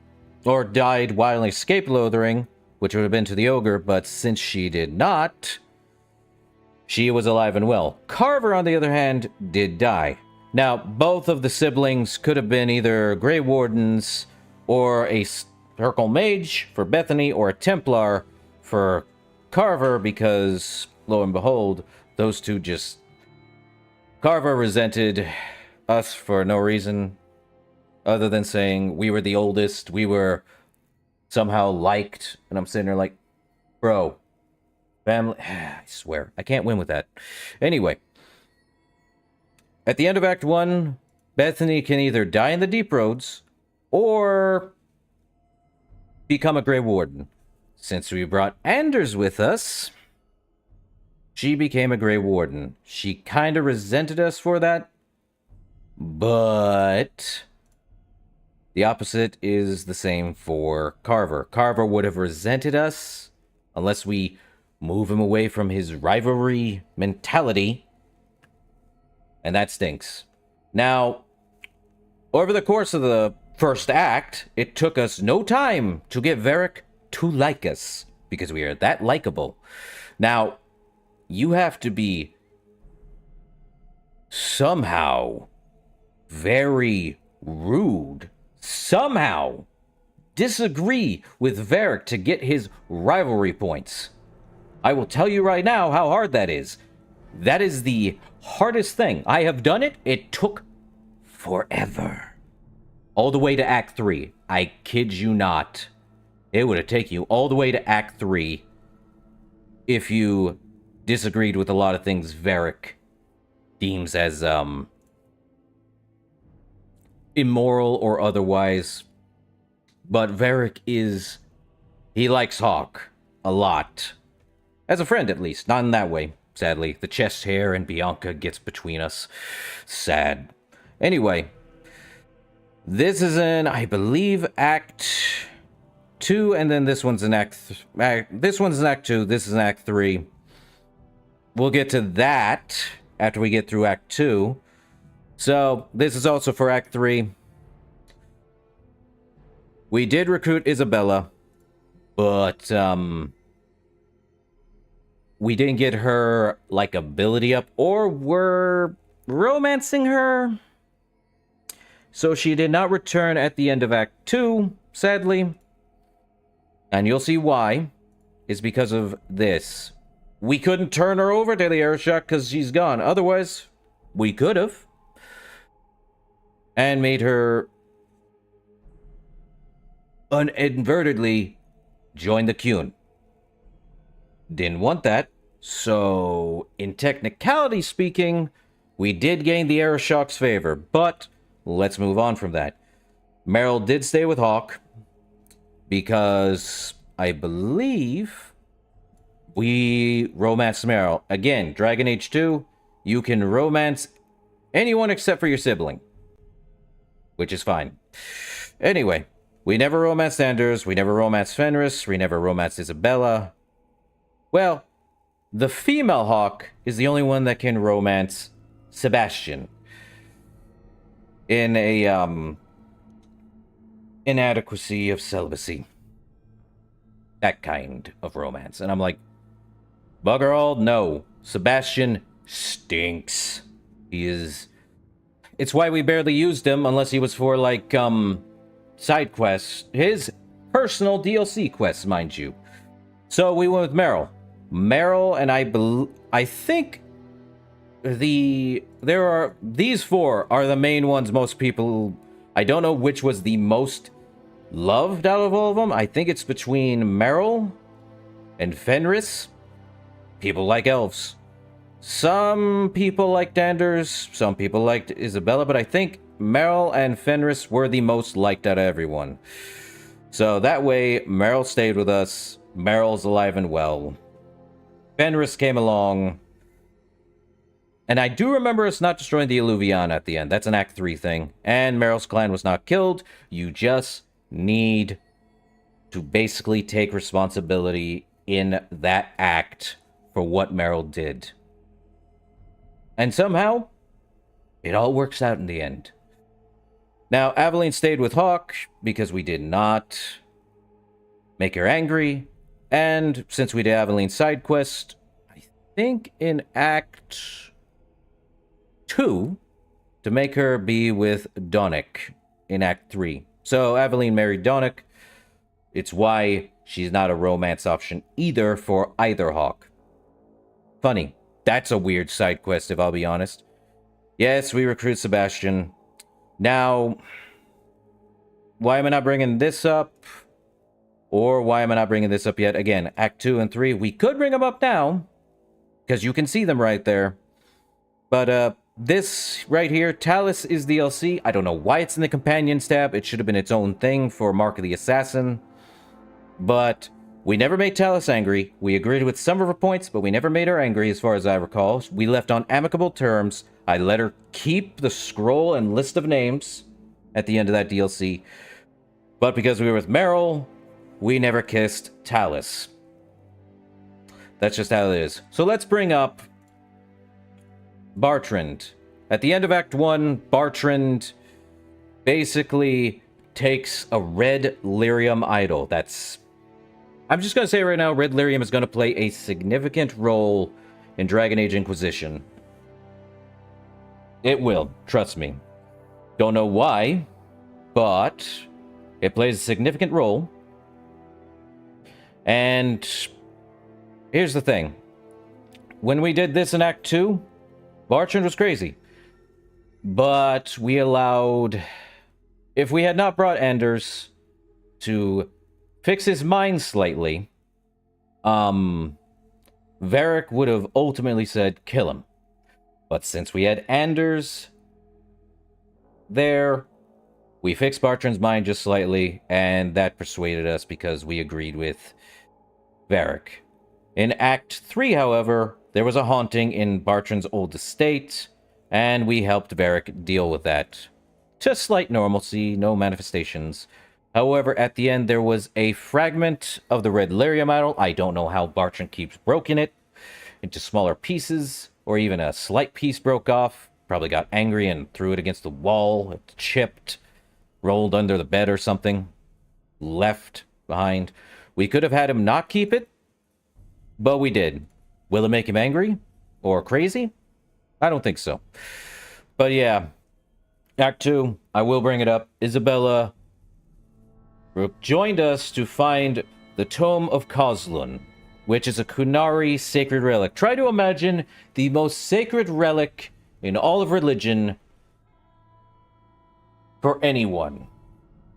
or died while escaped Lothering, which would have been to the ogre, but since she did not, she was alive and well. Carver, on the other hand, did die. Now, both of the siblings could have been either Grey Wardens, or a Circle Mage for Bethany, or a Templar for Carver, because, lo and behold, those two just... Carver resented us for no reason, other than saying we were the oldest, we were somehow liked, and I'm sitting there like, bro, family, I swear, I can't win with that. Anyway, at the end of Act 1, Bethany can either die in the Deep Roads, or become a Grey Warden. Since we brought Anders with us, she became a Grey Warden. She kind of resented us for that, but the opposite is the same for Carver. Carver would have resented us unless we move him away from his rivalry mentality, and that stinks. Now, over the course of the first act, it took us no time to get Varric to like us, because we are that likable. Now, you have to be somehow very rude, somehow disagree with Varric to get his rivalry points. I will tell you right now how hard that is. That is the hardest thing. I have done it. It took forever. All the way to Act 3. I kid you not. It would have taken you all the way to Act 3 if you disagreed with a lot of things Varric deems as, immoral or otherwise. But Varric is... he likes Hawk a lot. As a friend, at least. Not in that way, sadly. The chest hair and Bianca gets between us. Sad. Anyway, this is in, I believe, Act 2, and then this one's in this one's in Act 2, this is in Act 3. We'll get to that after we get through Act 2. So, this is also for Act 3. We did recruit Isabella, but, we didn't get her, like, ability up, or we're romancing her. So she did not return at the end of Act 2, sadly. And you'll see why. It's because of this. We couldn't turn her over to the Airshot because she's gone. Otherwise, we could have. And made her inadvertently join the Qun. Didn't want that. So, in technicality speaking, we did gain the Airshot's favor. But let's move on from that. Meryl did stay with Hawk because I believe we romanced Meryl. Again, Dragon Age 2, you can romance anyone except for your sibling, which is fine. Anyway, we never romanced Anders, we never romanced Fenris, we never romanced Isabella. Well, the female Hawk is the only one that can romance Sebastian in a, inadequacy of celibacy. That kind of romance. And I'm like, bugger all, no. Sebastian stinks. He is... It's why we barely used him, unless he was for, like, side quests. His personal DLC quests, mind you. So we went with Meryl. Meryl and I think these four are the main ones most people... I don't know which was the most loved out of all of them. I think it's between Meryl and Fenris. People like elves. Some people liked Anders, some people liked Isabella, but I think Meryl and Fenris were the most liked out of everyone. So that way, Meryl stayed with us. Meryl's alive and well. Fenris came along. And I do remember us not destroying the Illuvian at the end. That's an Act 3 thing. And Meryl's clan was not killed. You just need to basically take responsibility in that act for what Meryl did. And somehow, it all works out in the end. Now, Aveline stayed with Hawk because we did not make her angry. And since we did Aveline's side quest, I think in Act 2, to make her be with Donick in Act 3. So Aveline married Donick. It's why she's not a romance option either for either Hawk. Funny. That's a weird side quest, if I'll be honest. Yes, we recruit Sebastian. Now, why am I not bringing this up? Or why am I not bringing this up yet? Again, Act 2 and 3, we could bring them up now, because you can see them right there. But, this right here, Talus is DLC. I don't know why it's in the Companions tab. It should have been its own thing for Mark of the Assassin. But we never made Talus angry. We agreed with some of her points, but we never made her angry, as far as I recall. We left on amicable terms. I let her keep the scroll and list of names at the end of that DLC. But because we were with Meryl, we never kissed Talus. That's just how it is. So let's bring up Bartrand. At the end of Act 1, Bartrand basically takes a red lyrium idol. I'm just going to say right now, red lyrium is going to play a significant role in Dragon Age Inquisition. It will, trust me. Don't know why, but it plays a significant role. And here's the thing. When we did this in Act 2, Bartrand was crazy. But we allowed... If we had not brought Anders to fix his mind slightly, Varric would have ultimately said, kill him. But since we had Anders there, we fixed Bartrand's mind just slightly, and that persuaded us because we agreed with Varric. In Act 3, however, there was a haunting in Bartrand's old estate, and we helped Varric deal with that. Just slight normalcy, no manifestations. However, at the end, there was a fragment of the red lyrium idol. I don't know how Bartrand keeps broken it into smaller pieces, or even a slight piece broke off. Probably got angry and threw it against the wall. It chipped, rolled under the bed or something, left behind. We could have had him not keep it, but we did. Will it make him angry? Or crazy? I don't think so. But yeah, Act 2, I will bring it up. Isabella joined us to find the Tome of Kozlun, which is a Kunari sacred relic. Try to imagine the most sacred relic in all of religion for anyone.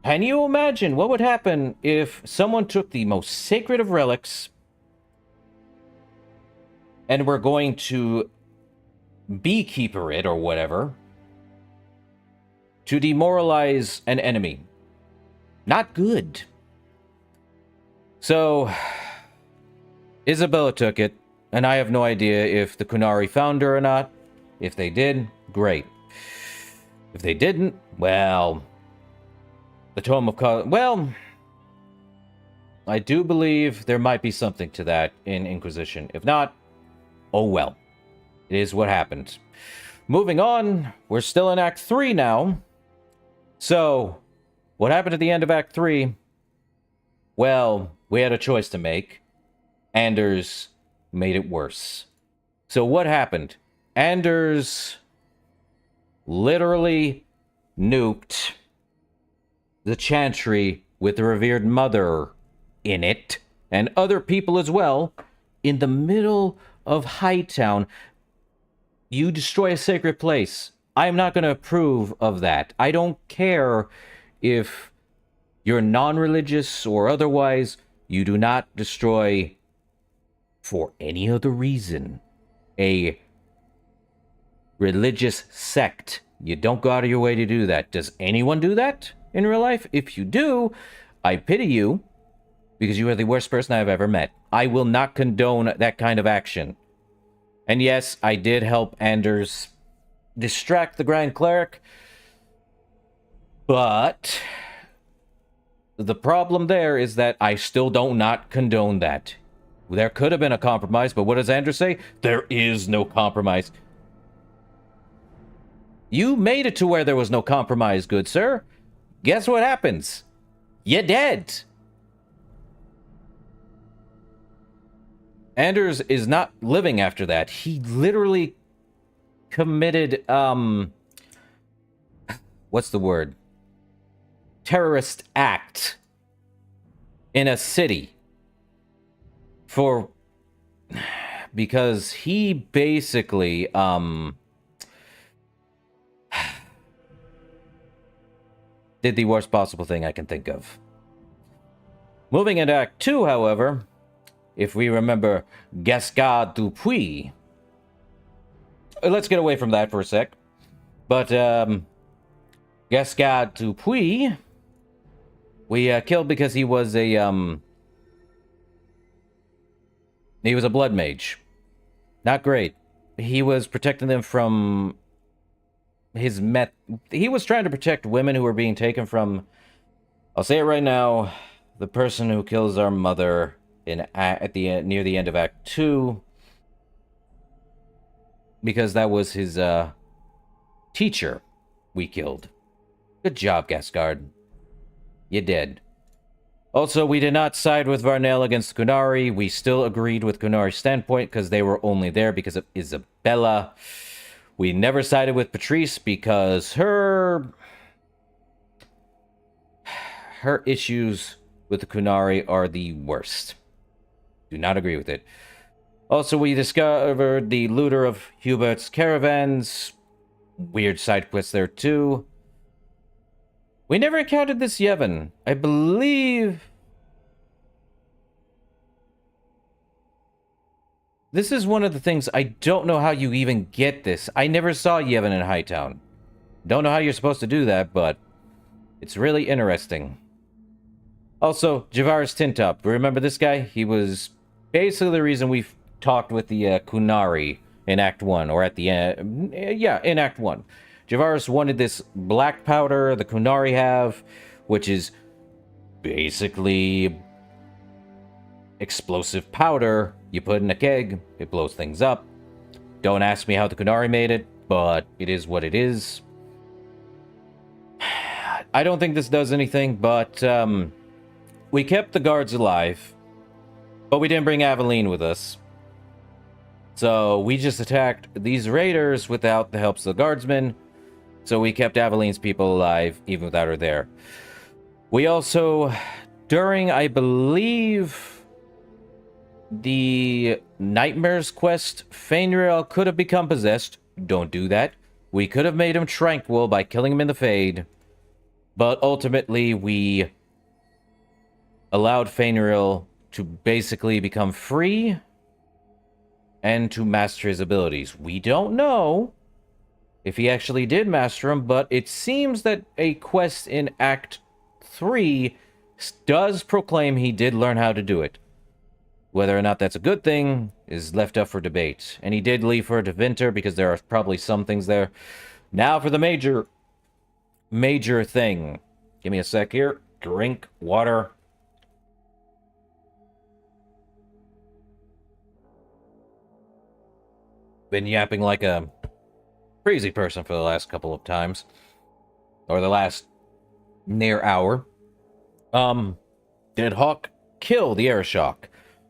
Can you imagine what would happen if someone took the most sacred of relics and we're going to beekeeper it or whatever to demoralize an enemy? Not good. So, Isabella took it, and I have no idea if the Kunari found her or not. If they did, great. If they didn't, well, the Tome of well, I do believe there might be something to that in Inquisition. If not, oh well. It is what happened. Moving on, we're still in Act 3 now. So, what happened at the end of Act 3? Well, we had a choice to make. Anders made it worse. So what happened? Anders literally nuked the Chantry with the revered mother in it, and other people as well, in the middle of Hightown. You destroy a sacred place. I'm not going to approve of that. I don't care if you're non-religious or otherwise. You do not destroy, for any other reason, a religious sect. You don't go out of your way to do that. Does anyone do that in real life? If you do, I pity you, because you are the worst person I've ever met. I will not condone that kind of action. And yes, I did help Anders distract the Grand Cleric, but the problem there is that I still do not condone that. There could have been a compromise, but what does Anders say? There is no compromise. You made it to where there was no compromise, good sir. Guess what happens? You're dead. Anders is not living after that. He literally committed, what's the word? Terrorist act in a city because he basically, did the worst possible thing I can think of. Moving into Act 2, however, if we remember Gascard Dupuis, let's get away from that for a sec. But, Gascard Dupuis, we killed because he was a Blood Mage. Not great. He was protecting them from he was trying to protect women who were being taken from, I'll say it right now, the person who kills our mother near the end of Act 2, because that was his teacher we killed. Good job, Gascard. You did. Also, we did not side with Varnell against Kunari. We still agreed with Kunari's standpoint because they were only there because of Isabella. We never sided with Patrice because her issues with the Kunari are the worst. Do not agree with it. Also, we discovered the looter of Hubert's caravans. Weird side quests there, too. We never encountered this Yevon. I believe this is one of the things, I don't know how you even get this. I never saw Yevon in Hightown. Don't know how you're supposed to do that, but it's really interesting. Also, Javaris Tintop. Remember this guy? He was basically the reason we talked with the Kunari in Act 1, or at the end. Yeah, in Act 1. Javaris wanted this black powder the Kunari have, which is basically explosive powder. You put in a keg, it blows things up. Don't ask me how the Kunari made it, but it is what it is. I don't think this does anything, but we kept the guards alive, but we didn't bring Aveline with us. So we just attacked these raiders without the help of the guardsmen. So we kept Aveline's people alive, even without her there. We also, during, I believe, the Nightmares quest, Fainriel could have become possessed. Don't do that. We could have made him tranquil by killing him in the Fade. But ultimately, we allowed Fainriel to basically become free and to master his abilities. We don't know if he actually did master him, but it seems that a quest in Act 3 does proclaim he did learn how to do it. Whether or not that's a good thing is left up for debate. And he did leave for Devinter because there are probably some things there. Now for the major thing. Give me a sec here. Drink water. Been yapping like a crazy person for the last couple of times. Or the last near hour. Did Hawk kill the Airshok?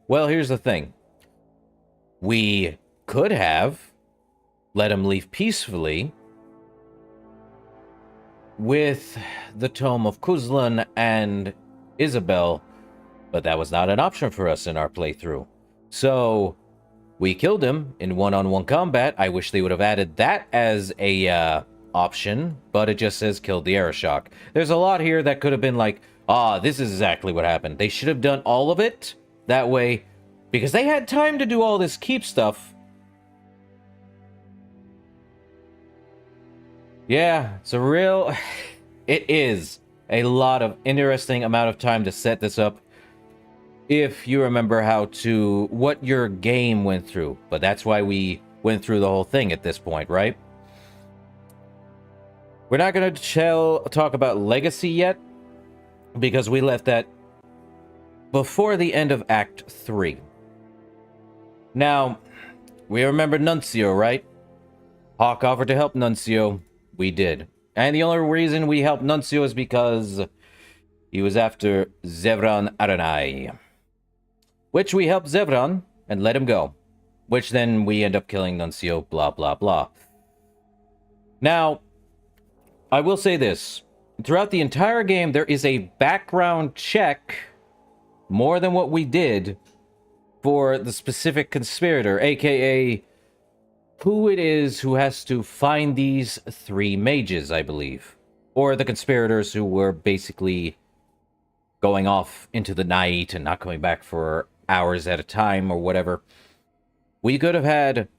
Well, here's the thing. We could have let him leave peacefully with the Tome of Kuzlan and Isabel, but that was not an option for us in our playthrough. So we killed him in one-on-one combat. I wish they would have added that as a option, but it just says killed the Airshok. There's a lot here that could have been like, this is exactly what happened. They should have done all of it that way, because they had time to do all this keep stuff. Yeah, it's a real... It is a lot of interesting amount of time to set this up, if you remember what your game went through. But that's why we went through the whole thing at this point, right? We're not going to talk about Legacy yet, because we left that before the end of Act 3. Now, we remember Nuncio, right? Hawk offered to help Nuncio. We did. And the only reason we helped Nuncio is because he was after Zevran Aranai. Which we helped Zevran and let him go. Which then we end up killing Nuncio, blah, blah, blah. Now, I will say this. Throughout the entire game, there is a background check, more than what we did, for the specific conspirator, aka who it is who has to find these 3 mages, I believe. Or the conspirators who were basically going off into the night and not coming back for hours at a time or whatever. We could have had,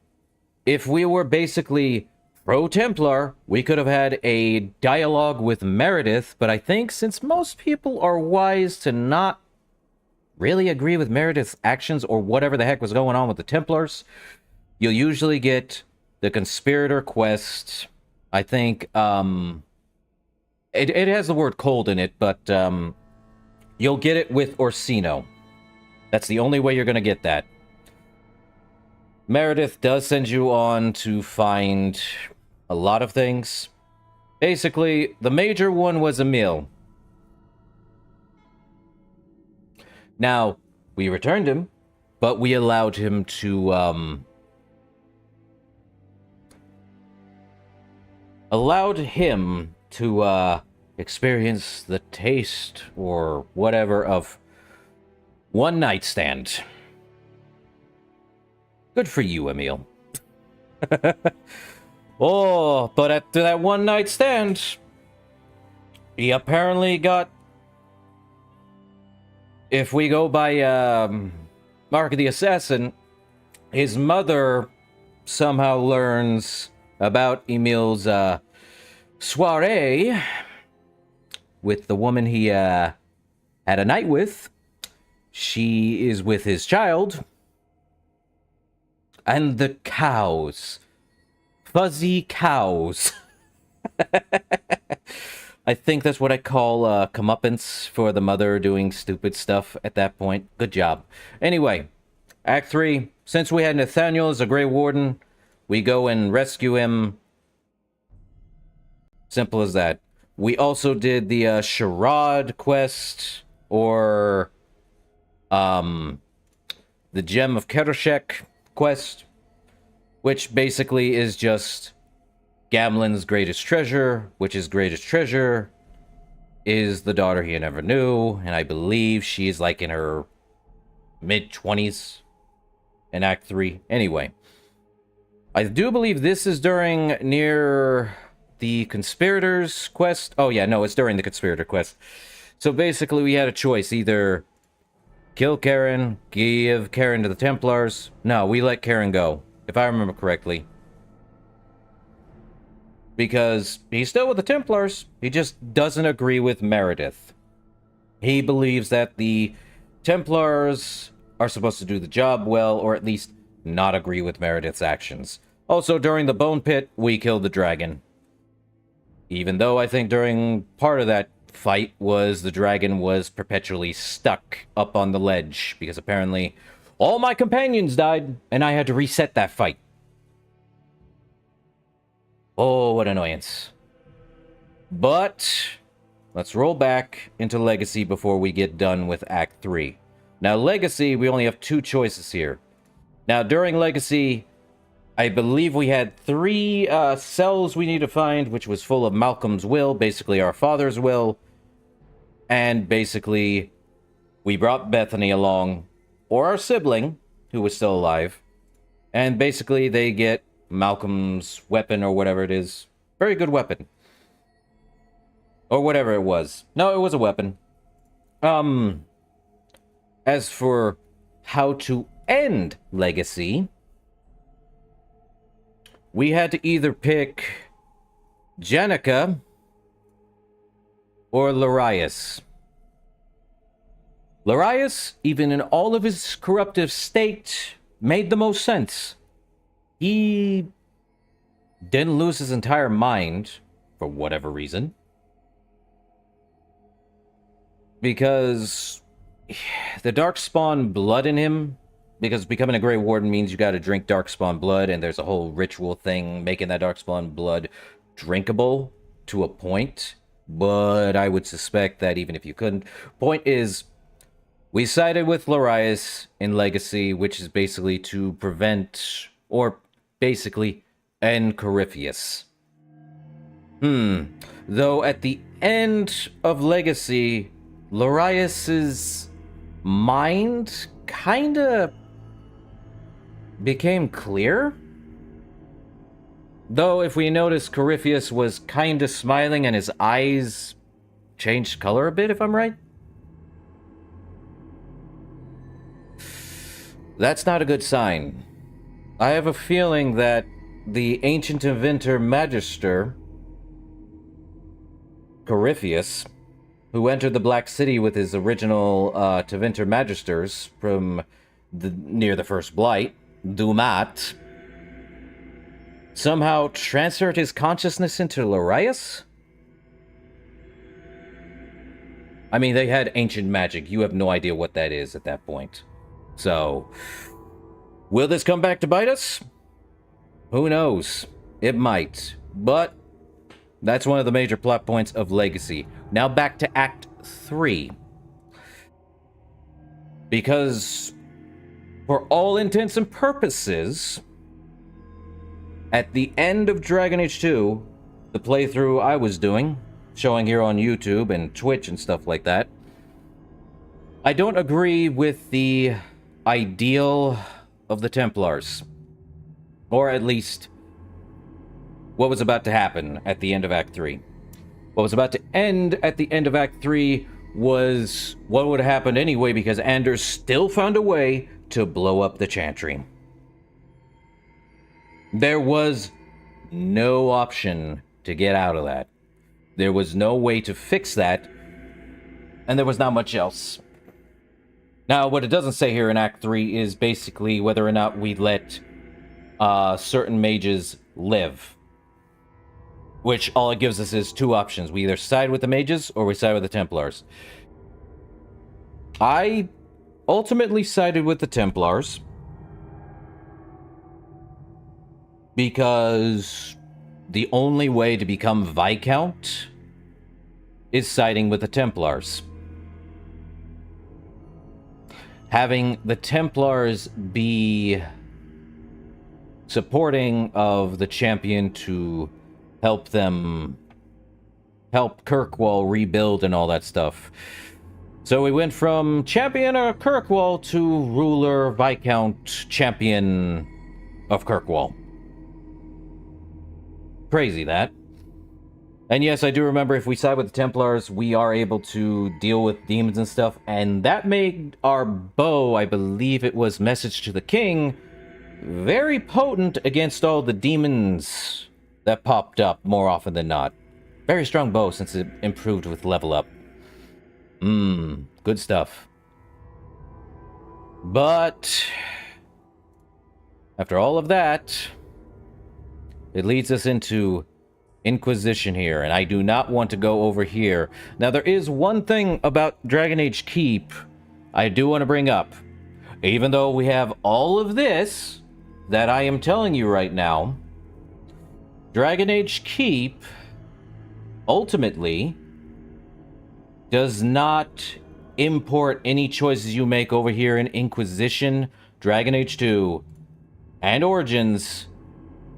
if we were basically pro-Templar, we could have had a dialogue with Meredith, but I think since most people are wise to not really agree with Meredith's actions or whatever the heck was going on with the Templars, you'll usually get the conspirator quest. I think, it has the word cold in it, but, you'll get it with Orsino. That's the only way you're gonna get that. Meredith does send you on to find a lot of things. Basically, the major one was Emil. Now, we returned him, but we allowed him to, experience the taste or whatever of one night stand. Good for you, Emil. Oh, but after that one night stand, he apparently got, if we go by Mark of the Assassin, his mother somehow learns about Emil's soiree with the woman he had a night with. She is with his child. And the cows. Fuzzy cows. I think that's what I call comeuppance for the mother doing stupid stuff at that point. Good job. Anyway, Act 3. Since we had Nathaniel as a Grey Warden, we go and rescue him. Simple as that. We also did the Sharad quest, or the Gem of Keroshek quest, which basically is just Gamlen's greatest treasure, which his greatest treasure is the daughter he never knew, and I believe she's like in her mid-20s in Act 3. Anyway, I do believe this is near the Conspirators quest. Oh yeah, no, it's during the Conspirator quest. So basically we had a choice, either kill Karen, give Karen to the Templars. No, we let Karen go, if I remember correctly. Because he's still with the Templars, he just doesn't agree with Meredith. He believes that the Templars are supposed to do the job well, or at least not agree with Meredith's actions. Also, during the Bone Pit, we killed the dragon. Even though I think during part of that fight the dragon was perpetually stuck up on the ledge, because apparently all my companions died, and I had to reset that fight. Oh, what annoyance. But let's roll back into Legacy before we get done with Act 3. Now, Legacy, we only have 2 choices here. Now, during Legacy, I believe we had 3 cells we need to find, which was full of Malcolm's will, basically our father's will. And basically, we brought Bethany along, or our sibling, who was still alive. And basically, they get Malcolm's weapon, or whatever it is. Very good weapon. Or whatever it was. No, it was a weapon. As for how to end Legacy, we had to either pick Jenica or Larius. Larius, even in all of his corruptive state, made the most sense. He didn't lose his entire mind, for whatever reason. Because the Darkspawn blood in him, because becoming a Grey Warden means you gotta drink Darkspawn blood, and there's a whole ritual thing making that Darkspawn blood drinkable to a point, but I would suspect that even if you couldn't. Point is, we sided with Larius in Legacy, which is basically to prevent, or basically end Corypheus. Though at the end of Legacy, Larius's mind kinda became clear. Though if we notice, Corypheus was kinda smiling and his eyes changed color a bit, if I'm right. That's not a good sign. I have a feeling that the ancient inventor Magister, Corypheus, who entered the Black City with his original Tevinter Magisters from near the First Blight, Dumat, somehow transferred his consciousness into Larius? I mean, they had ancient magic. You have no idea what that is at that point. So, will this come back to bite us? Who knows? It might. But that's one of the major plot points of Legacy. Now back to Act 3. Because, for all intents and purposes, at the end of Dragon Age 2, the playthrough I was doing, showing here on YouTube and Twitch and stuff like that, I don't agree with the ideal of the Templars. Or at least, what was about to happen at the end of Act 3. What was about to end at the end of Act 3 was what would have happened anyway, because Anders still found a way to blow up the Chantry. There was no option to get out of that. There was no way to fix that, and there was not much else. Now, what it doesn't say here in Act 3 is basically whether or not we let certain mages live. Which all it gives us is two options. We either side with the mages or we side with the Templars. I ultimately sided with the Templars because the only way to become Viscount is siding with the Templars. Having the Templars be supporting of the champion to help Kirkwall rebuild and all that stuff. So we went from Champion of Kirkwall to Ruler, Viscount, Champion of Kirkwall. Crazy, that. And yes, I do remember if we side with the Templars, we are able to deal with demons and stuff, and that made our bow, I believe it was Message to the King, very potent against all the demons that popped up more often than not. Very strong bow since it improved with level up. Good stuff. But after all of that, it leads us into Inquisition here, and I do not want to go over here. Now, there is one thing about Dragon Age Keep I do want to bring up. Even though we have all of this that I am telling you right now, Dragon Age Keep ultimately does not import any choices you make over here in Inquisition, Dragon Age 2, and Origins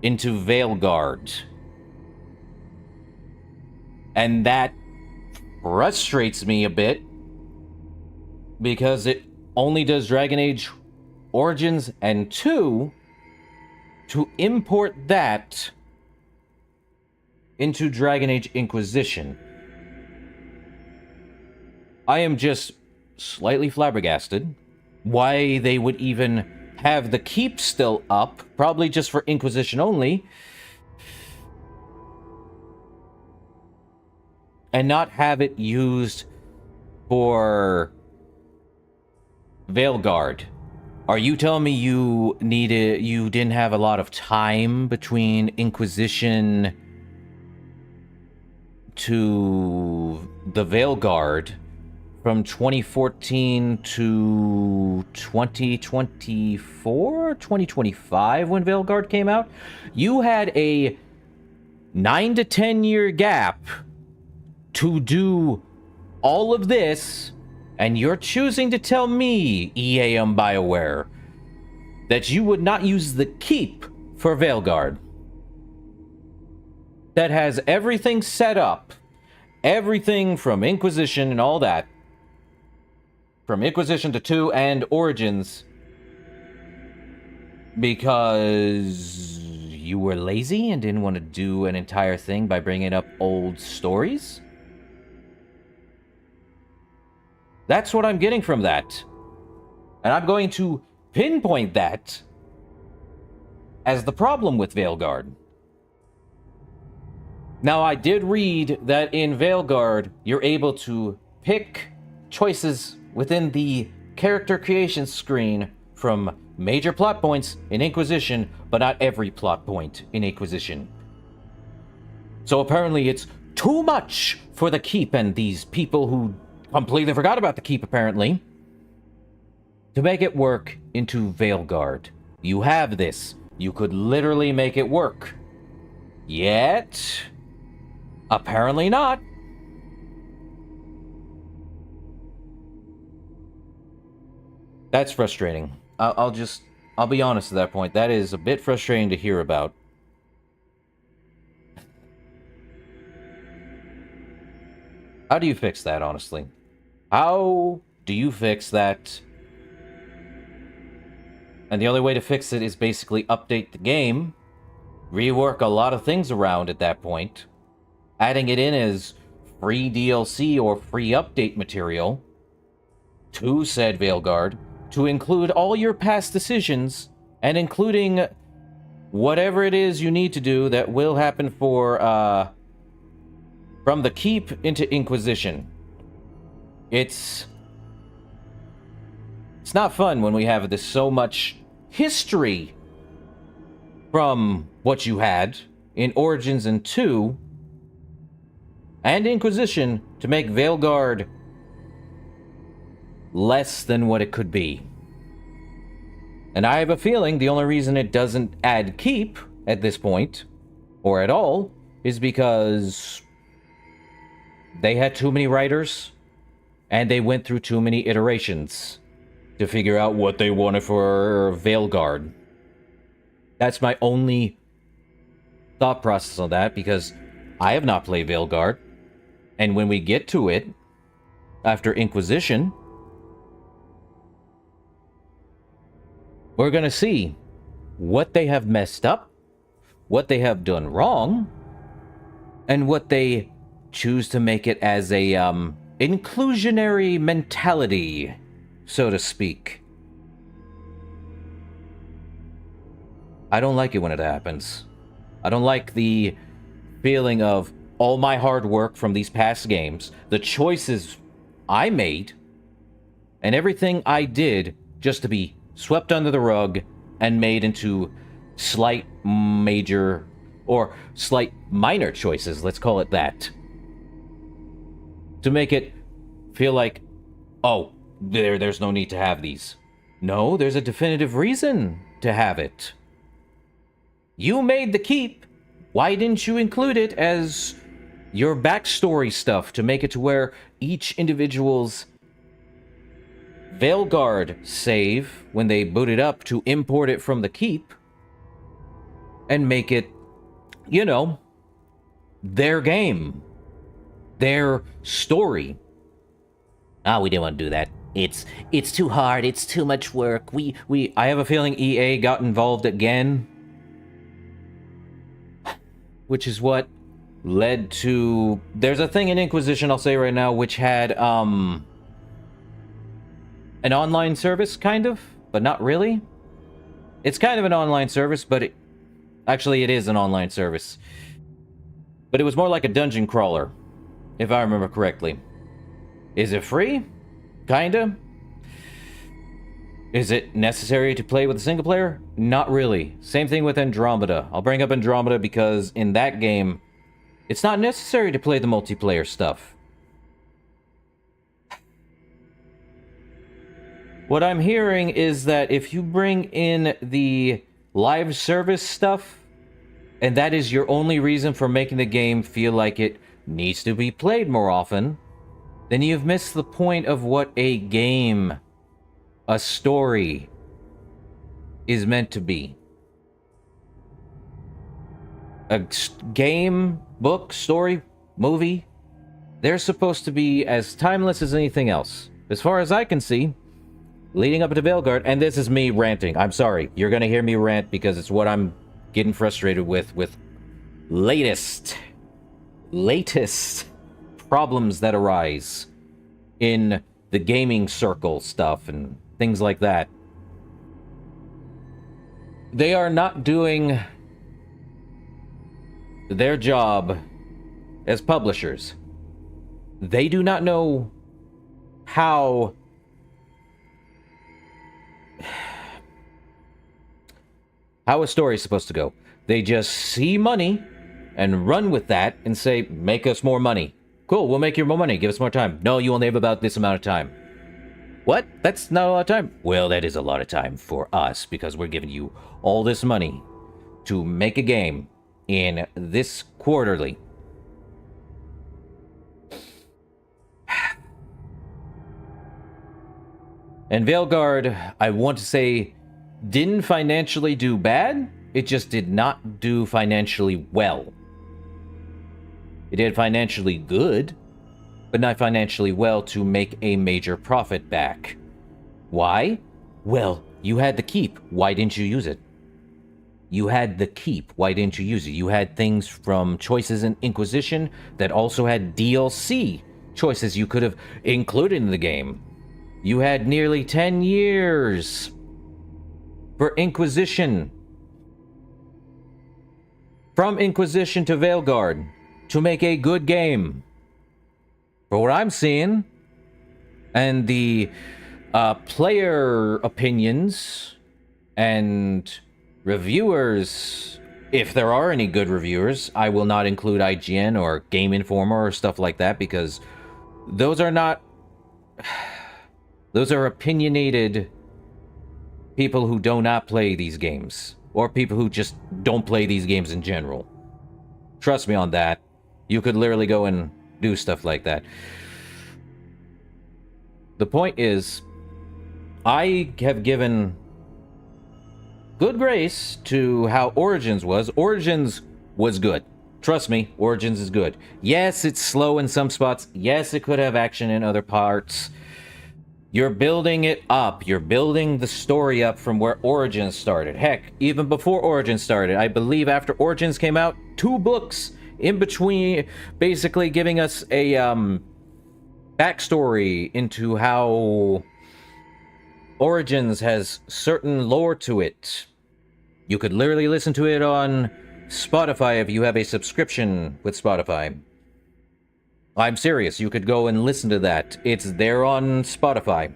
into Veilguard. And that frustrates me a bit, because it only does Dragon Age Origins and 2 to import that into Dragon Age Inquisition. I am just slightly flabbergasted why they would even have the keep still up, probably just for Inquisition only, and not have it used for Veilguard. Are you telling me you didn't have a lot of time between Inquisition to the Veilguard from 2014 to 2024, 2025 when Veilguard came out? You had a 9 to 10 year gap to do all of this, and you're choosing to tell me, EA and BioWare, that you would not use the keep for Veilguard. That has everything set up. Everything from Inquisition and all that. From Inquisition to 2 and Origins. Because you were lazy and didn't want to do an entire thing by bringing up old stories? That's what I'm getting from that. And I'm going to pinpoint that as the problem with Veilguard. Now, I did read that in Veilguard, you're able to pick choices within the character creation screen from major plot points in Inquisition, but not every plot point in Inquisition. So apparently it's too much for the keep and these people who completely forgot about the keep, apparently, to make it work into Veilguard. You have this. You could literally make it work. Yet, apparently not. That's frustrating. I'll be honest at that point. That is a bit frustrating to hear about. How do you fix that, honestly? How do you fix that? And the only way to fix it is basically update the game, rework a lot of things around at that point, adding it in as free DLC or free update material to said Veilguard, to include all your past decisions, and including whatever it is you need to do that will happen for, from the Keep into Inquisition. It's not fun when we have this so much history from what you had in Origins and 2 and Inquisition to make Veilguard less than what it could be. And I have a feeling the only reason it doesn't add Keep at this point, or at all, is because they had too many writers and they went through too many iterations to figure out what they wanted for Veilguard. That's my only thought process on that, because I have not played Veilguard, and when we get to it, after Inquisition, we're gonna see what they have messed up, what they have done wrong, and what they choose to make it as a, inclusionary mentality, so to speak. I don't like it when it happens. I don't like the feeling of all my hard work from these past games, the choices I made, and everything I did just to be swept under the rug and made into slight major, or slight minor choices, let's call it that. To make it feel like, oh, there's no need to have these. No, there's a definitive reason to have it. You made the Keep. Why didn't you include it as your backstory stuff to make it to where each individual's Veilguard save, when they boot it up, to import it from the Keep and make it, you know, their game, their story. We didn't want to do that. It's too hard. It's too much work. I have a feeling EA got involved again, which is what led to... There's a thing in Inquisition, I'll say right now, which had, an online service, kind of, but not really. It's kind of an online service, but actually it is an online service. But it was more like a dungeon crawler, if I remember correctly. Is it free? Kinda. Is it necessary to play with a single player? Not really. Same thing with Andromeda. I'll bring up Andromeda because in that game, it's not necessary to play the multiplayer stuff. What I'm hearing is that if you bring in the live service stuff, and that is your only reason for making the game feel like it needs to be played more often, then you've missed the point of what a game, a story, is meant to be. A game, book, story, movie, they're supposed to be as timeless as anything else. As far as I can see, leading up to Veilguard, and this is me ranting. I'm sorry, you're gonna hear me rant because it's what I'm getting frustrated with latest problems that arise in the gaming circle stuff and things like that. They are not doing their job as publishers. They do not know how a story is supposed to go. They just see money and run with that and say, make us more money. Cool, we'll make you more money. Give us more time. No, you only have about this amount of time. What? That's not a lot of time. Well, that is a lot of time for us because we're giving you all this money to make a game in this quarterly. And Veilguard, I want to say, didn't financially do bad. It just did not do financially well. It did financially good, but not financially well to make a major profit back. Why? Well, you had the keep. Why didn't you use it? You had the keep. Why didn't you use it? You had things from Choices in Inquisition that also had DLC choices you could have included in the game. You had nearly 10 years for Inquisition. From Inquisition to Veilguard to make a good game. For what I'm seeing, and the player opinions and reviewers, if there are any good reviewers, I will not include IGN or Game Informer or stuff like that because those are not... Those are opinionated people who do not play these games, or people who just don't play these games in general. Trust me on that. You could literally go and do stuff like that. The point is, I have given good grace to how Origins was. Origins was good. Trust me, Origins is good. Yes, it's slow in some spots. Yes, it could have action in other parts. You're building it up. You're building the story up from where Origins started. Heck, even before Origins started, I believe after Origins came out, 2 books in between, basically giving us a backstory into how Origins has certain lore to it. You could literally listen to it on Spotify if you have a subscription with Spotify. I'm serious, you could go and listen to that. It's there on Spotify.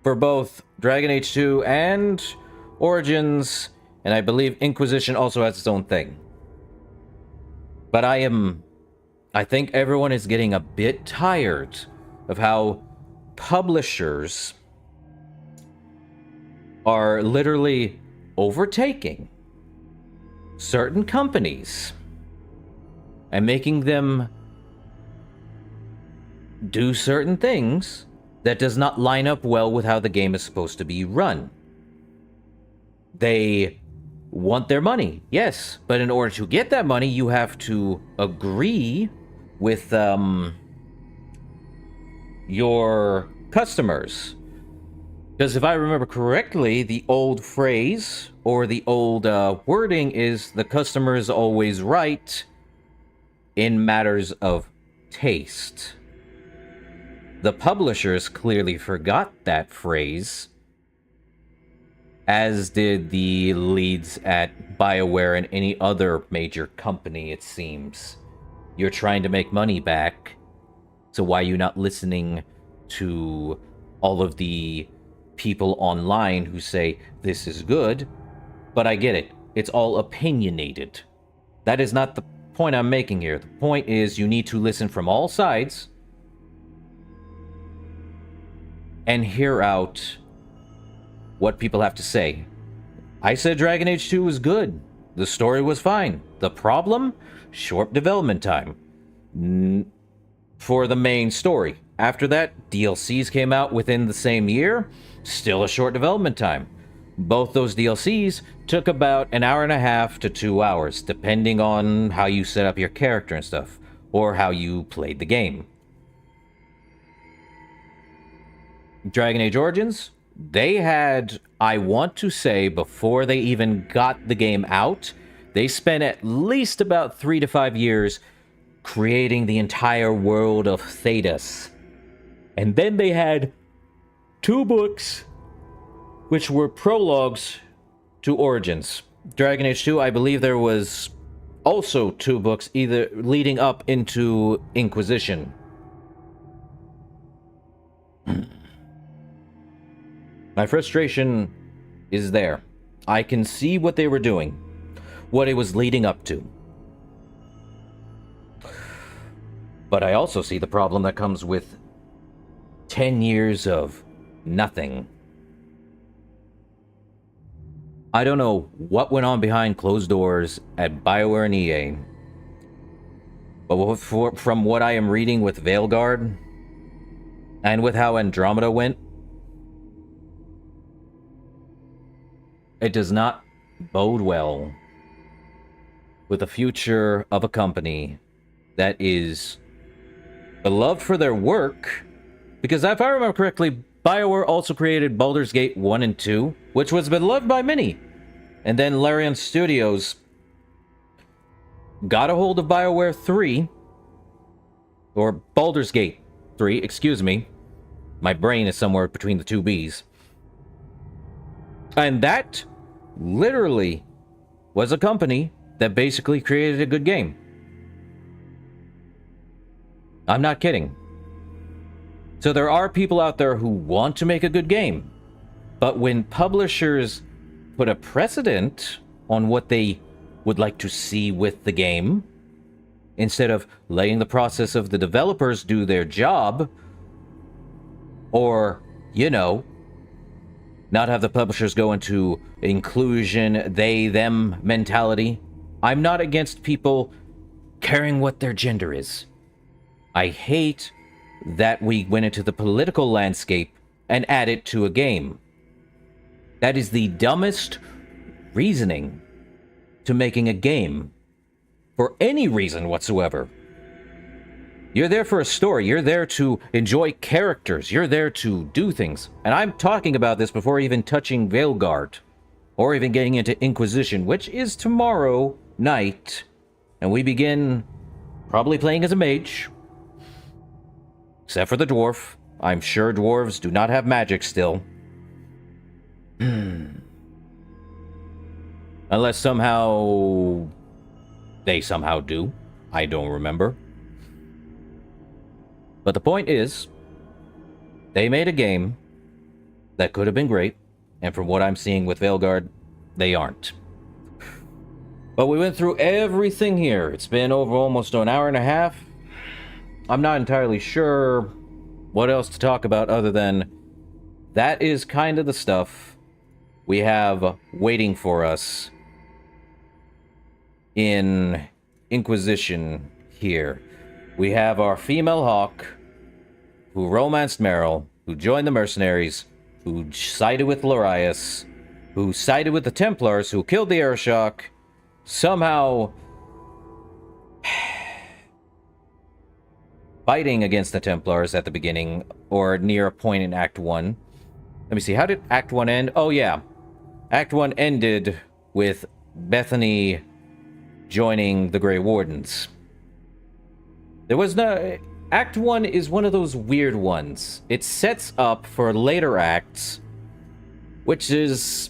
For both Dragon Age 2 and Origins, and I believe Inquisition also has its own thing. But I think everyone is getting a bit tired of how publishers are literally overtaking certain companies and making them do certain things that does not line up well with how the game is supposed to be run. They want their money, yes, but in order to get that money, you have to agree with your customers. Because if I remember correctly, the old phrase or the old wording is the customer is always right in matters of taste. The publishers clearly forgot that phrase, as did the leads at BioWare and any other major company, it seems. You're trying to make money back, so why are you not listening to all of the people online who say, this is good? But I get it. It's all opinionated. That is not the point I'm making here. The point is you need to listen from all sides and hear out what people have to say. I said Dragon Age 2 was good. The story was fine. The problem? Short development time. For the main story. After that, DLCs came out within the same year. Still a short development time. Both those DLCs took about an hour and a half to 2 hours, depending on how you set up your character and stuff, or how you played the game. Dragon Age Origins, they had, I want to say, before they even got the game out, they spent at least about 3 to 5 years creating the entire world of Thedas. And then they had 2 books, which were prologues to Origins. Dragon Age 2, I believe there was also 2 books, either leading up into Inquisition. My frustration is there. I can see what they were doing, what it was leading up to. But I also see the problem that comes with 10 years of nothing. I don't know what went on behind closed doors at BioWare and EA. But from what I am reading with Veilguard, and with how Andromeda went, it does not bode well with the future of a company that is beloved for their work. Because if I remember correctly, BioWare also created Baldur's Gate 1 and 2, which was beloved by many. And then Larian Studios got a hold of BioWare 3, or Baldur's Gate 3, excuse me. My brain is somewhere between the 2 B's. And that literally was a company that basically created a good game. I'm not kidding. So there are people out there who want to make a good game. But when publishers put a precedent on what they would like to see with the game, instead of letting the process of the developers do their job, or, you know, not have the publishers go into inclusion, they-them mentality. I'm not against people caring what their gender is. I hate that we went into the political landscape and added to a game. That is the dumbest reasoning to making a game, for any reason whatsoever. You're there for a story. You're there to enjoy characters. You're there to do things. And I'm talking about this before even touching Veilguard, or even getting into Inquisition, which is tomorrow night. And we begin probably playing as a mage. Except for the dwarf. I'm sure dwarves do not have magic still. Unless somehow they somehow do. I don't remember. But the point is, they made a game that could have been great, and from what I'm seeing with Veilguard, they aren't. But we went through everything here. It's been over almost an hour and a half. I'm not entirely sure what else to talk about other than that is kind of the stuff we have waiting for us in Inquisition here. We have our female Hawk, who romanced Meryl, who joined the mercenaries, who sided with Larius, who sided with the Templars, who killed the Airshok, somehow fighting against the Templars at the beginning, or near a point in Act 1. Let me see, how did Act 1 end? Oh yeah, Act 1 ended with Bethany joining the Grey Wardens. There was no... Act 1 is one of those weird ones. It sets up for later acts, which has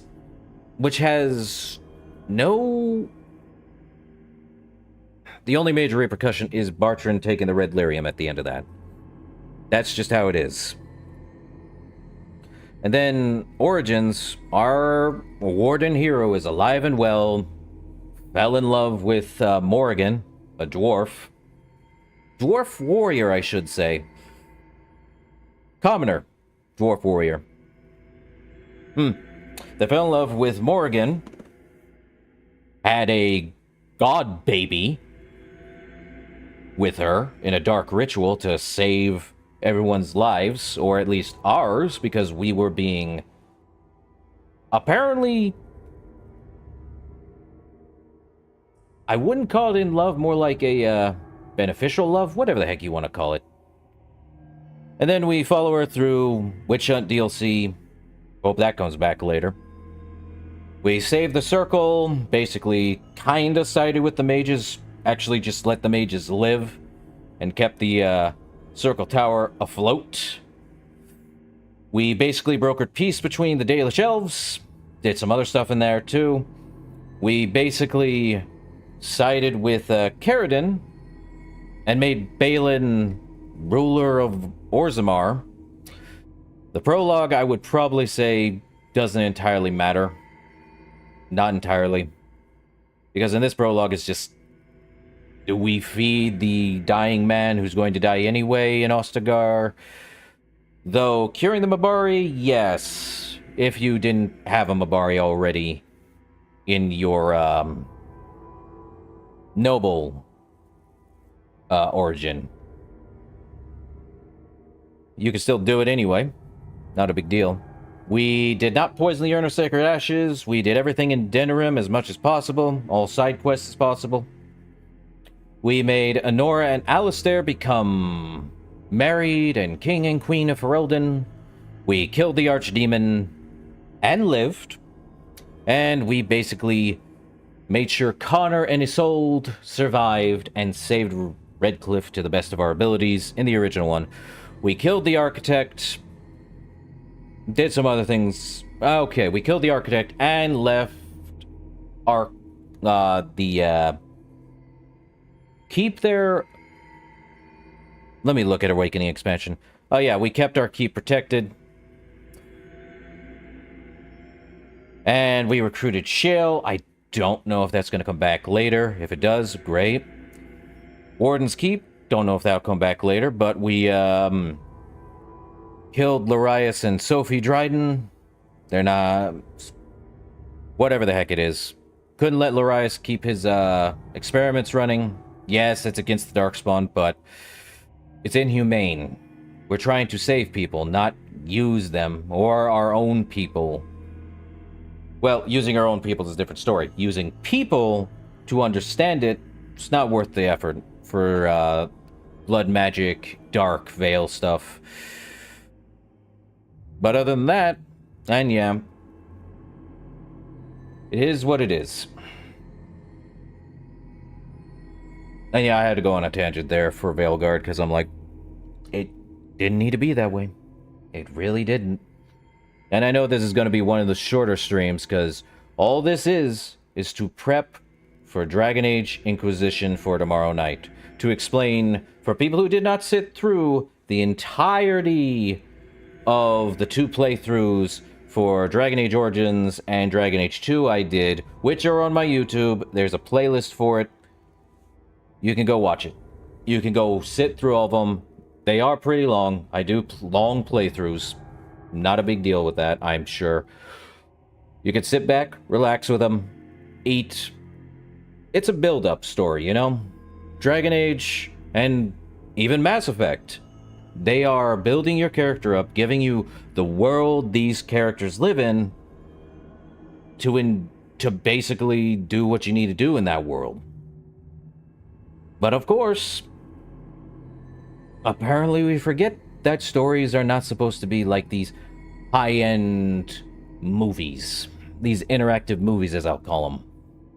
no... The only major repercussion is Bartrand taking the Red Lyrium at the end of that. That's just how it is. And then Origins, our Warden hero is alive and well, fell in love with Morrigan, a dwarf. Dwarf warrior, I should say. Commoner. Dwarf warrior. They fell in love with Morrigan. had a god baby with her in a dark ritual to save everyone's lives, or at least ours, because we were being apparently, I wouldn't call it in love, more like a beneficial love, whatever the heck you want to call it. And then we follow her through Witch Hunt DLC. Hope that comes back later. We saved the circle, basically kinda sided with the mages, actually just let the mages live, and kept the circle tower afloat. We basically brokered peace between the Dalish elves, did some other stuff in there too. We basically sided with Caradin and made Balin ruler of Orzammar. The prologue, I would probably say, doesn't entirely matter. Not entirely. Because in this prologue, it's just, do we feed the dying man who's going to die anyway in Ostagar? Though, curing the Mabari, yes. If you didn't have a Mabari already in your noble origin. You can still do it anyway. Not a big deal. We did not poison the Urn of Sacred Ashes. We did everything in Denerim as much as possible. All side quests as possible. We made Honora and Alistair become married and king and queen of Ferelden. We killed the archdemon and lived. And we basically made sure Connor and Isolde survived and saved Redcliffe to the best of our abilities in the original one. We killed the architect. Did some other things. Okay, we killed the architect and left our keep there. Let me look at Awakening expansion. Oh yeah, we kept our keep protected. And we recruited Shale. I don't know if that's going to come back later. If it does, great. Warden's Keep. Don't know if that'll come back later, but we killed Larius and Sophie Dryden. They're not... whatever the heck it is. Couldn't let Larius keep his experiments running. Yes, it's against the Darkspawn, but it's inhumane. We're trying to save people, not use them, or our own people. Well, using our own people is a different story. Using people to understand it, it's not worth the effort for blood magic, dark veil stuff. But other than that, and yeah, it is what it is. And yeah, I had to go on a tangent there for Veilguard, because I'm like, it didn't need to be that way. It really didn't. And I know this is going to be one of the shorter streams, because all this is to prep for Dragon Age Inquisition for tomorrow night. To explain, for people who did not sit through the entirety of the 2 playthroughs for Dragon Age Origins and Dragon Age 2 I did, which are on my YouTube. There's a playlist for it. You can go watch it. You can go sit through all of them. They are pretty long. I do long playthroughs. Not a big deal with that, I'm sure. You can sit back, relax with them, eat. It's a build-up story, you know? Dragon Age and even Mass Effect. They are building your character up, giving you the world these characters live in to basically do what you need to do in that world. But of course, apparently we forget that stories are not supposed to be like these high-end movies. These interactive movies, as I'll call them.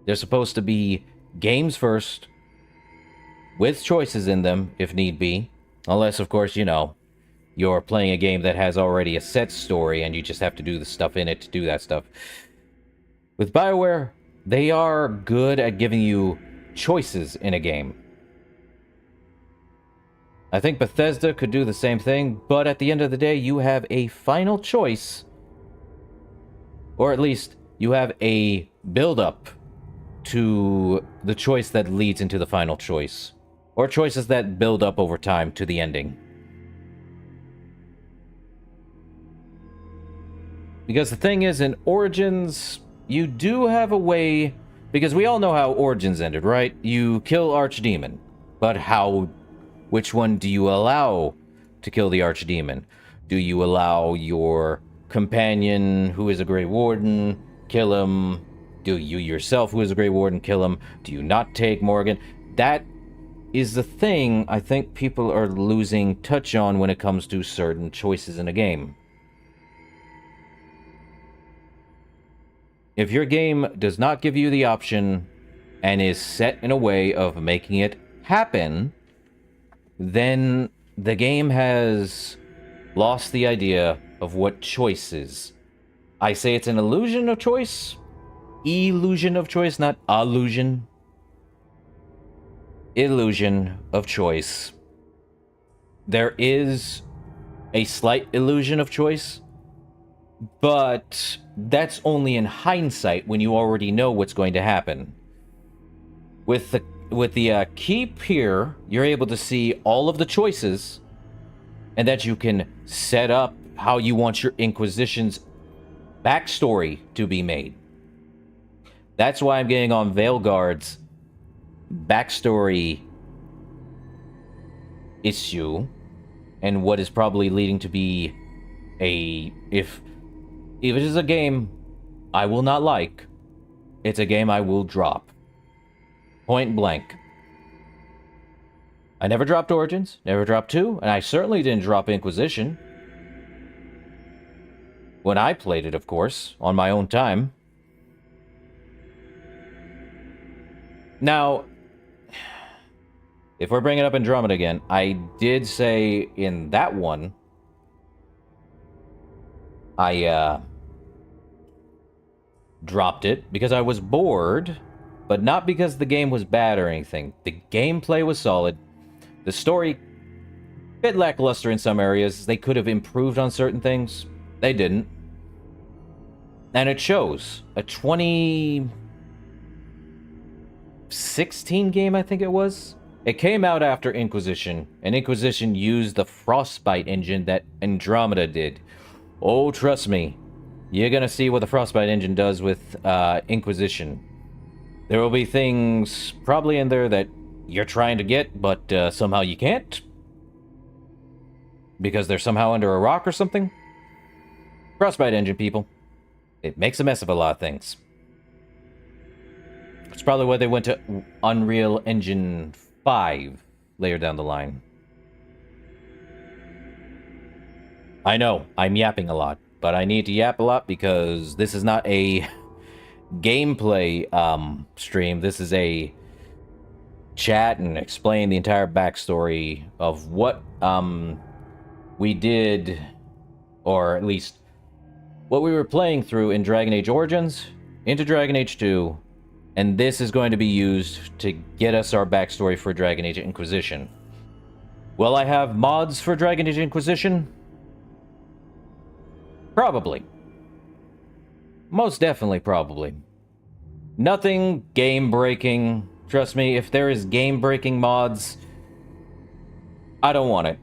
They're supposed to be games first, with choices in them, if need be. Unless, of course, you know, you're playing a game that has already a set story and you just have to do the stuff in it to do that stuff. With BioWare, they are good at giving you choices in a game. I think Bethesda could do the same thing, but at the end of the day, you have a final choice. Or at least, you have a build-up to the choice that leads into the final choice. Or choices that build up over time to the ending. Because the thing is, in Origins, you do have a way Because we all know how Origins ended, right? You kill Archdemon. But which one do you allow to kill the Archdemon? Do you allow your companion, who is a Grey Warden, kill him? Do you yourself, who is a Grey Warden, kill him? Do you not take Morgan? That is the thing I think people are losing touch on when it comes to certain choices in a game. If your game does not give you the option and is set in a way of making it happen, then the game has lost the idea of what choice is. I say it's an illusion of choice. Illusion of choice, not illusion. Illusion of choice. There is a slight illusion of choice, but that's only in hindsight when you already know what's going to happen. With the keep here, you're able to see all of the choices, and that you can set up how you want your Inquisition's backstory to be made. That's why I'm getting on Veilguard's backstory issue, and what is probably leading to be if it is a game I will not like, it's a game I will drop. Point blank. I never dropped Origins, never dropped 2, and I certainly didn't drop Inquisition. When I played it, of course, on my own time. Now, if we're bringing up Andromeda again, I did say in that one, I dropped it because I was bored, but not because the game was bad or anything. The gameplay was solid. The story, a bit lackluster in some areas. They could have improved on certain things. They didn't. And it shows. A 2016 game, I think it was. It came out after Inquisition, and Inquisition used the Frostbite engine that Andromeda did. Oh, trust me, you're gonna see what the Frostbite engine does with Inquisition. There will be things probably in there that you're trying to get, but somehow you can't. Because they're somehow under a rock or something. Frostbite engine, people. It makes a mess of a lot of things. It's probably why they went to Unreal Engine 5 later down the line. I know, I'm yapping a lot, but I need to yap a lot because this is not a gameplay stream. This is a chat and explain the entire backstory of what we did, or at least what we were playing through in Dragon Age Origins, into Dragon Age 2, and this is going to be used to get us our backstory for Dragon Age Inquisition. Will I have mods for Dragon Age Inquisition? Probably. Most definitely, probably. Nothing game-breaking. Trust me, if there is game-breaking mods, I don't want it.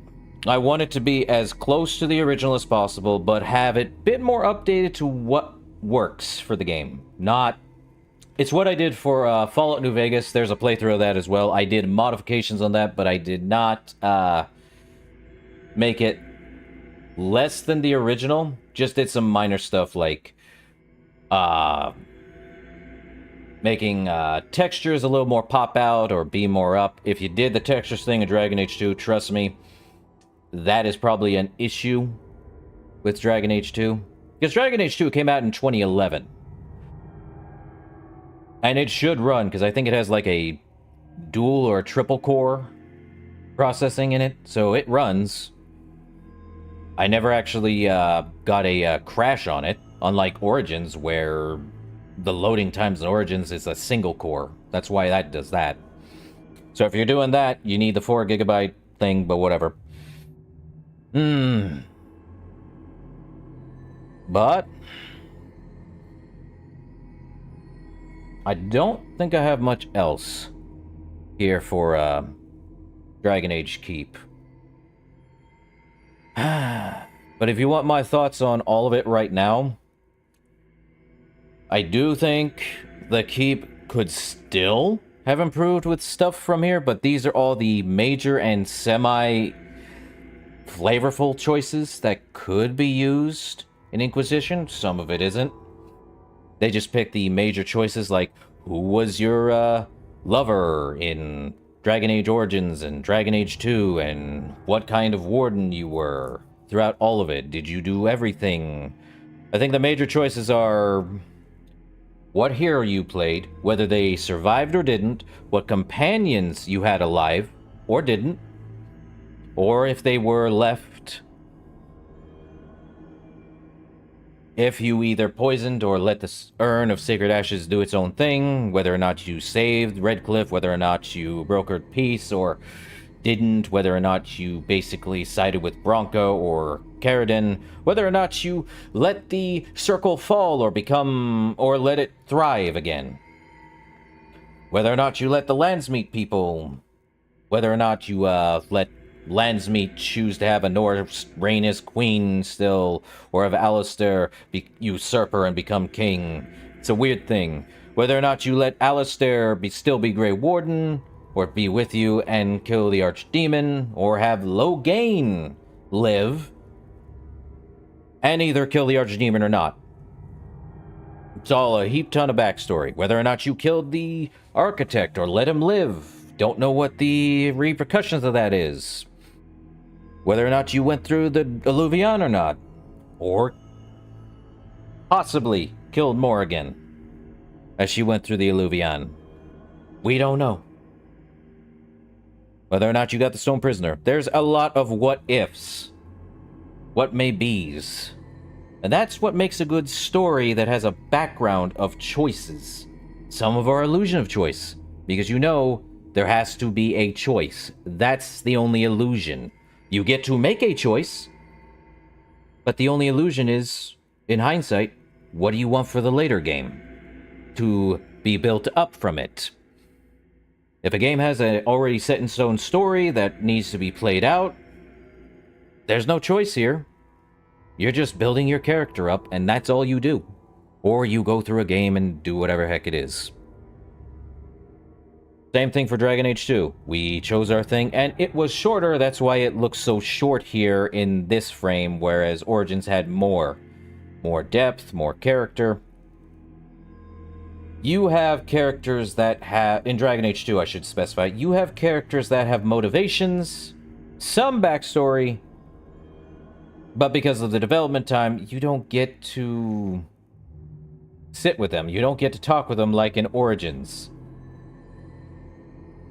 I want it to be as close to the original as possible, but have it a bit more updated to what works for the game. Not... It's what I did for Fallout New Vegas. There's a playthrough of that as well. I did modifications on that, but I did not make it less than the original. Just did some minor stuff like making textures a little more pop out or be more up. If you did the textures thing in Dragon Age 2, trust me, that is probably an issue with Dragon Age 2. Because Dragon Age 2 came out in 2011. And it should run, because I think it has like a dual or triple core processing in it. So it runs. I never actually got a crash on it, unlike Origins, where the loading times in Origins is a single core. That's why that does that. So if you're doing that, you need the 4 gigabyte thing, but whatever. But I don't think I have much else here for Dragon Age Keep. But if you want my thoughts on all of it right now, I do think the Keep could still have improved with stuff from here, but these are all the major and semi-flavorful choices that could be used in Inquisition. Some of it isn't. They just pick the major choices, like who was your lover in Dragon Age Origins and Dragon Age 2, and what kind of warden you were throughout all of it. Did you do everything? I think the major choices are what hero you played, whether they survived or didn't, what companions you had alive or didn't, or if they were left, if you either poisoned or let the urn of sacred ashes do its own thing, whether or not you saved Redcliffe, whether or not you brokered peace or didn't, whether or not you basically sided with Bronco or Caradin, whether or not you let the circle fall or let it thrive again, whether or not you let the Landsmeet people, whether or not you let Landsmeet choose to have a Norse reign as queen still, or have Alistair usurp her and become king. It's a weird thing. Whether or not you let Alistair still be Grey Warden, or be with you and kill the Archdemon, or have Loghain live and either kill the Archdemon or not. It's all a heap ton of backstory. Whether or not you killed the Architect or let him live. Don't know what the repercussions of that is. Whether or not you went through the Alluvion or not. Or possibly killed Morrigan as she went through the Alluvion. We don't know. Whether or not you got the Stone Prisoner. There's a lot of what-ifs. What may-be's. And that's what makes a good story that has a background of choices. Some of our illusion of choice. Because you know, there has to be a choice. That's the only illusion. You get to make a choice, but the only illusion is, in hindsight, what do you want for the later game? To be built up from it. If a game has an already set-in-stone story that needs to be played out, there's no choice here. You're just building your character up, and that's all you do. Or you go through a game and do whatever heck it is. Same thing for Dragon Age 2. We chose our thing, and it was shorter. That's why it looks so short here in this frame, whereas Origins had more. More depth, more character. You have characters that have... In Dragon Age 2, I should specify. You have characters that have motivations, some backstory, but because of the development time, you don't get to sit with them. You don't get to talk with them like in Origins.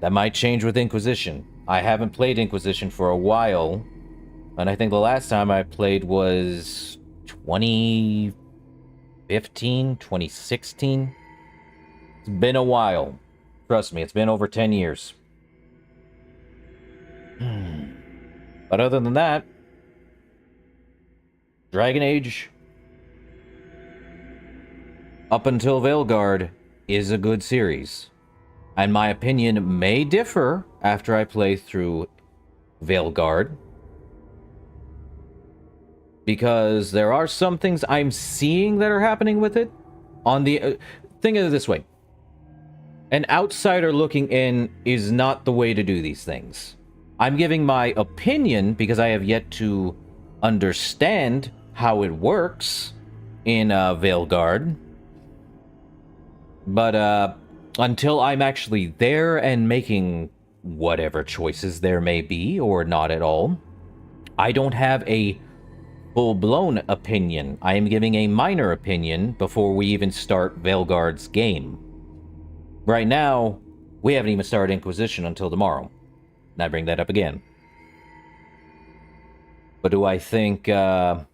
That might change with Inquisition. I haven't played Inquisition for a while, and I think the last time I played was 2015, 2016. It's been a while. Trust me, it's been over 10 years. But other than that, Dragon Age, up until Veilguard, is a good series. And my opinion may differ after I play through Veilguard. Because there are some things I'm seeing that are happening with it. On the... think of it this way. An outsider looking in is not the way to do these things. I'm giving my opinion because I have yet to understand how it works in Veilguard. But, until I'm actually there and making whatever choices there may be, or not at all, I don't have a full-blown opinion. I am giving a minor opinion before we even start Veilguard's game. Right now, we haven't even started Inquisition until tomorrow. And I bring that up again. But do I think, Veilguard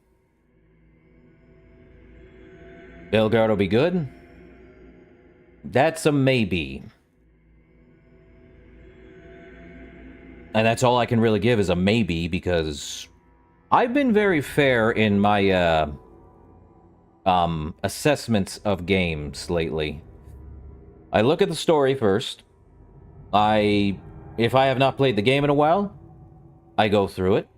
will be good? That's a maybe. And that's all I can really give is a maybe, because I've been very fair in my assessments of games lately. I look at the story first. If I have not played the game in a while, I go through it,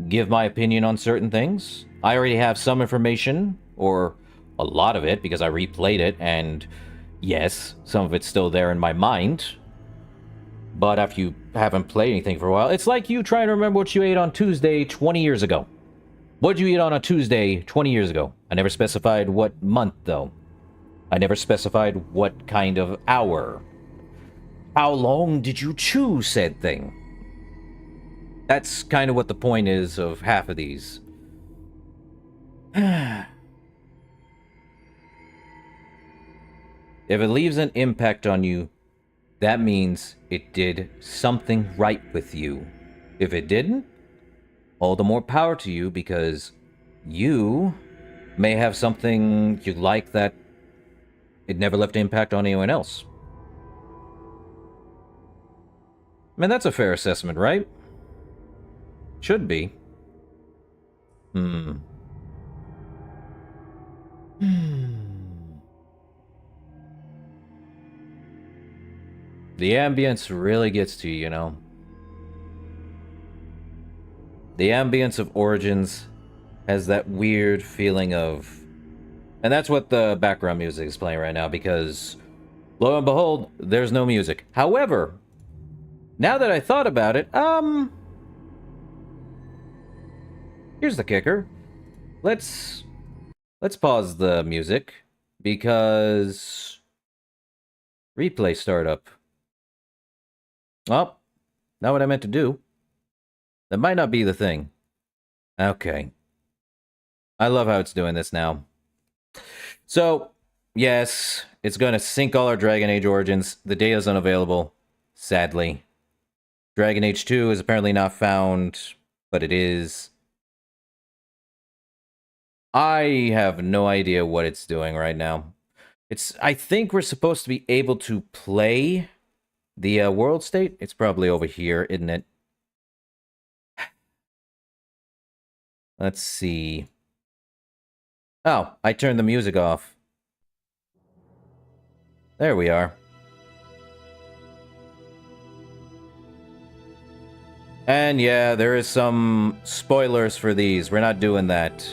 give my opinion on certain things. I already have some information, or a lot of it, because I replayed it, and Yes, some of it's still there in my mind. But after you haven't played anything for a while, it's like you trying to remember what you ate on Tuesday 20 years ago. What did you eat on a Tuesday 20 years ago? I never specified what month, though. I never specified what kind of hour. How long did you chew said thing? That's kind of what the point is of half of these. If it leaves an impact on you, that means it did something right with you. If it didn't, all the more power to you, because you may have something you like that it never left an impact on anyone else. I mean, that's a fair assessment, right? Should be. The ambience really gets to you, you know. The ambience of Origins has that weird feeling of... And that's what the background music is playing right now, because, lo and behold, there's no music. However, now that I thought about it, here's the kicker. Let's pause the music, because... Replay startup. Oh, not what I meant to do. That might not be the thing. Okay. I love how it's doing this now. So, yes, it's going to sync all our Dragon Age origins. The data's unavailable, sadly. Dragon Age 2 is apparently not found, but it is. I have no idea what it's doing right now. I think we're supposed to be able to play the world state. It's probably over here, isn't it? Let's see. Oh, I turned the music off. There we are. And yeah, there is some spoilers for these. We're not doing that.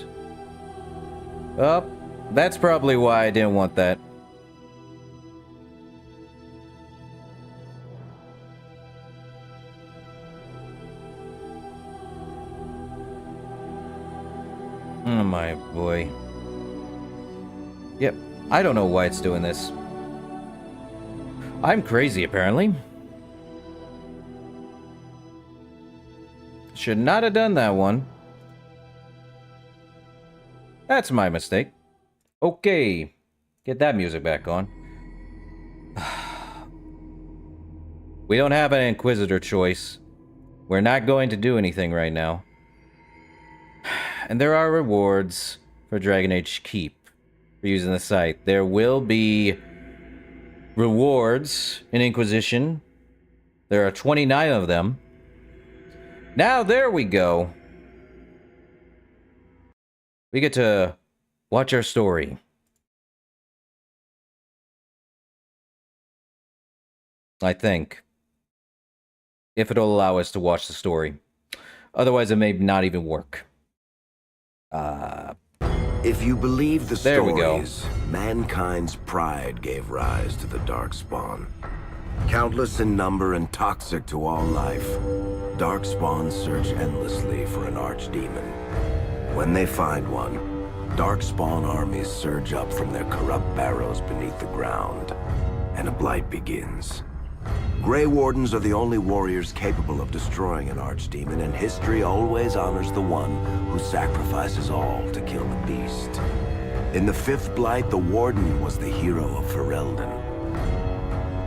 Oh, that's probably why I didn't want that. Oh my boy. Yep, I don't know why it's doing this. I'm crazy, apparently. Should not have done that one. That's my mistake. Okay, get that music back on. We don't have an Inquisitor choice. We're not going to do anything right now. And there are rewards for Dragon Age Keep for using the site. There will be rewards in Inquisition. There are 29 of them. Now, there we go. We get to watch our story. I think. If it'll allow us to watch the story. Otherwise, it may not even work. If you believe the stories, mankind's pride gave rise to the Darkspawn. Countless in number and toxic to all life, Darkspawns search endlessly for an archdemon. When they find one, Darkspawn armies surge up from their corrupt barrows beneath the ground, and a blight begins. Grey Wardens are the only warriors capable of destroying an archdemon, and history always honors the one who sacrifices all to kill the beast. In the fifth blight, the Warden was the hero of Ferelden,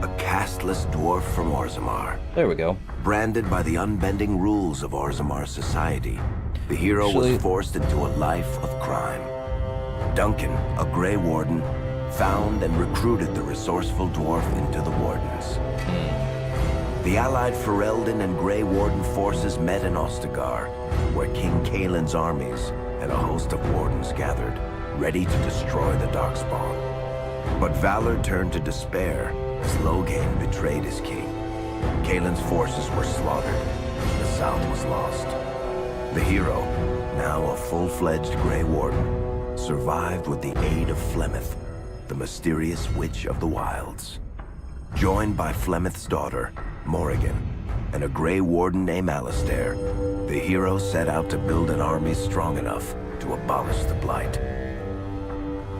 a casteless dwarf from Orzammar. There we go. Branded by the unbending rules of Orzammar society, the hero was forced into a life of crime. Duncan, a Grey Warden, found and recruited the resourceful dwarf into the Wardens. The allied Ferelden and Grey Warden forces met in Ostagar, where King Kaelin's armies and a host of Wardens gathered, ready to destroy the Darkspawn. But valor turned to despair as Loghain betrayed his king. Kaelin's forces were slaughtered, the South was lost. The hero, now a full-fledged Grey Warden, survived with the aid of Flemeth, the mysterious Witch of the Wilds. Joined by Flemeth's daughter, Morrigan, and a Grey Warden named Alistair, the heroes set out to build an army strong enough to abolish the Blight.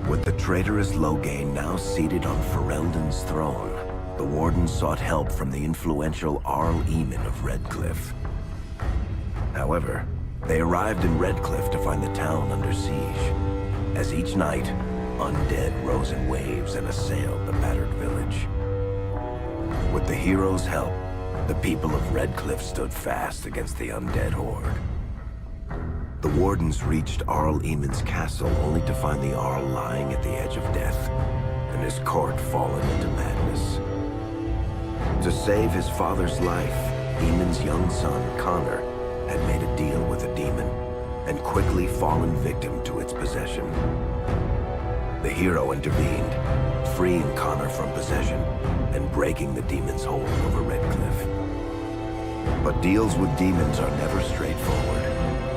With the traitorous Loghain now seated on Ferelden's throne, the Warden sought help from the influential Arl Eamon of Redcliffe. However, they arrived in Redcliffe to find the town under siege. As each night, undead rose in waves and assailed the battered village. With the heroes' help, the people of Redcliffe stood fast against the undead horde. The Wardens reached Arl Eamon's castle only to find the Arl lying at the edge of death, and his court fallen into madness. To save his father's life, Eamon's young son, Connor, had made a deal with a demon, and quickly fallen victim to its possession. The hero intervened, freeing Connor from possession, and breaking the demon's hold over Redcliffe. But deals with demons are never straightforward.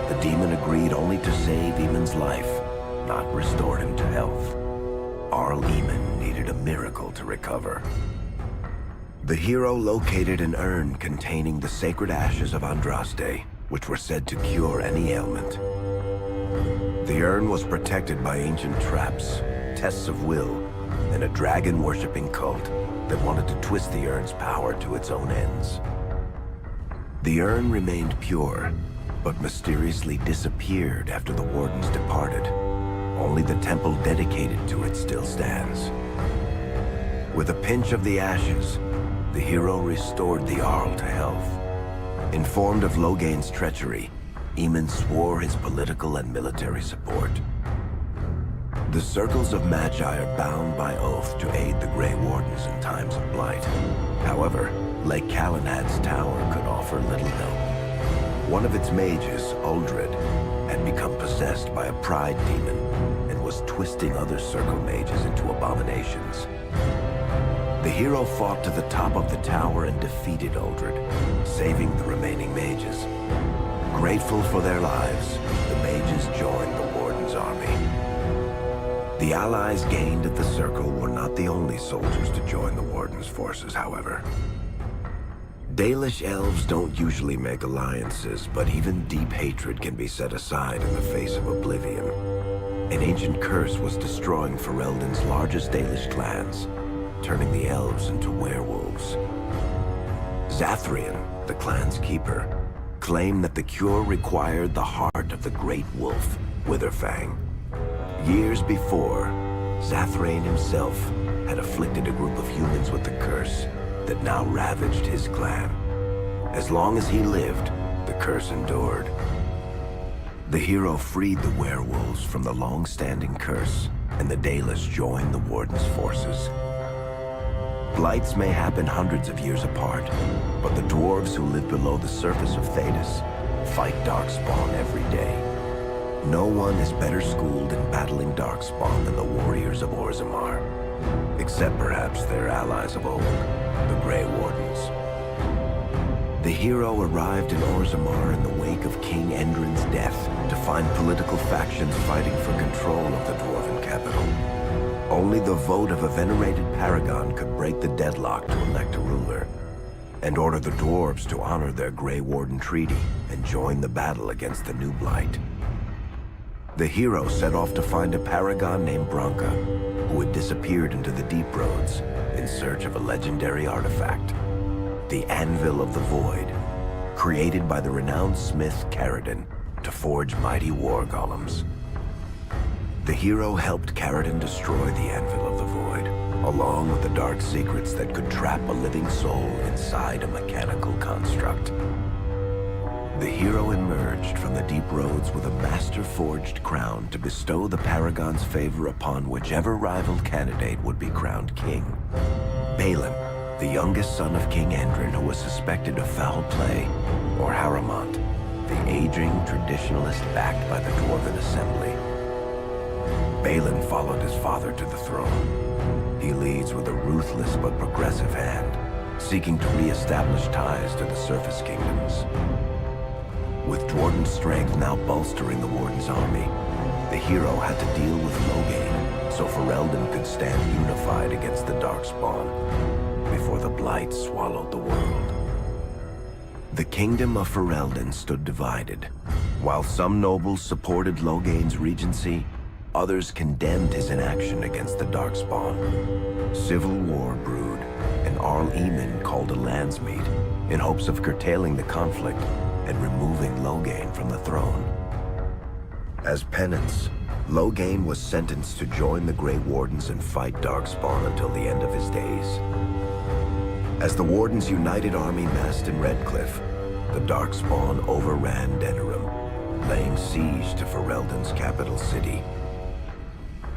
The demon agreed only to save Eamon's life, not restore him to health. Arl Eamon needed a miracle to recover. The hero located an urn containing the sacred ashes of Andraste, which were said to cure any ailment. The urn was protected by ancient traps, tests of will, and a dragon-worshipping cult that wanted to twist the urn's power to its own ends. The urn remained pure, but mysteriously disappeared after the Wardens departed. Only the temple dedicated to it still stands. With a pinch of the ashes, the hero restored the Arl to health. Informed of Loghain's treachery, Eamon swore his political and military support. The circles of Magi are bound by oath to aid the Grey Wardens in times of blight. However, Lake Calenhad's tower could offer little help. One of its mages, Uldred, had become possessed by a pride demon and was twisting other circle mages into abominations. The hero fought to the top of the tower and defeated Uldred, saving the remaining mages. Grateful for their lives, the mages joined the Warden's army. The allies gained at the circle were not the only soldiers to join the Warden's forces, however. Dalish elves don't usually make alliances, but even deep hatred can be set aside in the face of oblivion. An ancient curse was destroying Ferelden's largest Dalish clans, turning the elves into werewolves. Zathrian, the clan's keeper, claimed that the cure required the heart of the great wolf, Witherfang. Years before, Zathrian himself had afflicted a group of humans with the curse that now ravaged his clan. As long as he lived, the curse endured. The hero freed the werewolves from the long-standing curse, and the Dalish joined the Warden's forces. Blights may happen hundreds of years apart, but the dwarves who live below the surface of Thedas fight Darkspawn every day. No one is better schooled in battling Darkspawn than the warriors of Orzammar, except perhaps their allies of old, the Grey Wardens. The hero arrived in Orzammar in the wake of King Endrin's death to find political factions fighting for control of the dwarven capital. Only the vote of a venerated paragon could break the deadlock to elect a ruler, and order the dwarves to honor their Grey Warden treaty and join the battle against the new Blight. The hero set off to find a paragon named Branka, who had disappeared into the Deep Roads in search of a legendary artifact, the Anvil of the Void, created by the renowned smith Caradon to forge mighty war golems. The hero helped Caradon destroy the Anvil of the Void, along with the dark secrets that could trap a living soul inside a mechanical construct. The hero emerged from the Deep Roads with a master-forged crown to bestow the Paragon's favor upon whichever rival candidate would be crowned king. Balin, the youngest son of King Endrin who was suspected of foul play, or Haramont, the aging traditionalist backed by the Dwarven Assembly. Balin followed his father to the throne. He leads with a ruthless but progressive hand, seeking to re-establish ties to the surface kingdoms. With Dwarden's strength now bolstering the Warden's army, the hero had to deal with Loghain, so Ferelden could stand unified against the Darkspawn before the Blight swallowed the world. The kingdom of Ferelden stood divided. While some nobles supported Loghain's regency, others condemned his inaction against the Darkspawn. Civil war brewed, and Arl Eamon called a landsmeet in hopes of curtailing the conflict and removing Loghain from the throne. As penance, Loghain was sentenced to join the Grey Wardens and fight Darkspawn until the end of his days. As the Warden's united army massed in Redcliffe, the Darkspawn overran Denerim, laying siege to Ferelden's capital city.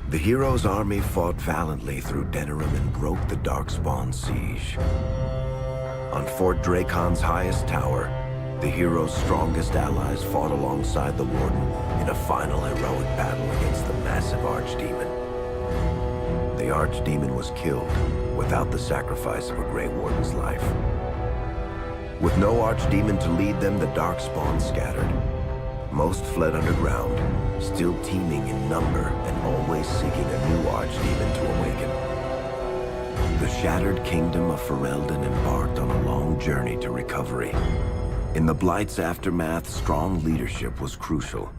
The hero's army fought valiantly through Denerim and broke the Darkspawn's siege. On Fort Dracon's highest tower, the hero's strongest allies fought alongside the Warden in a final heroic battle against the massive Archdemon. The Archdemon was killed without the sacrifice of a Grey Warden's life. With no Archdemon to lead them, the Darkspawn scattered. Most fled underground, still teeming in number and always seeking a new Archdemon to awaken. The shattered kingdom of Ferelden embarked on a long journey to recovery. In the Blight's aftermath, strong leadership was crucial.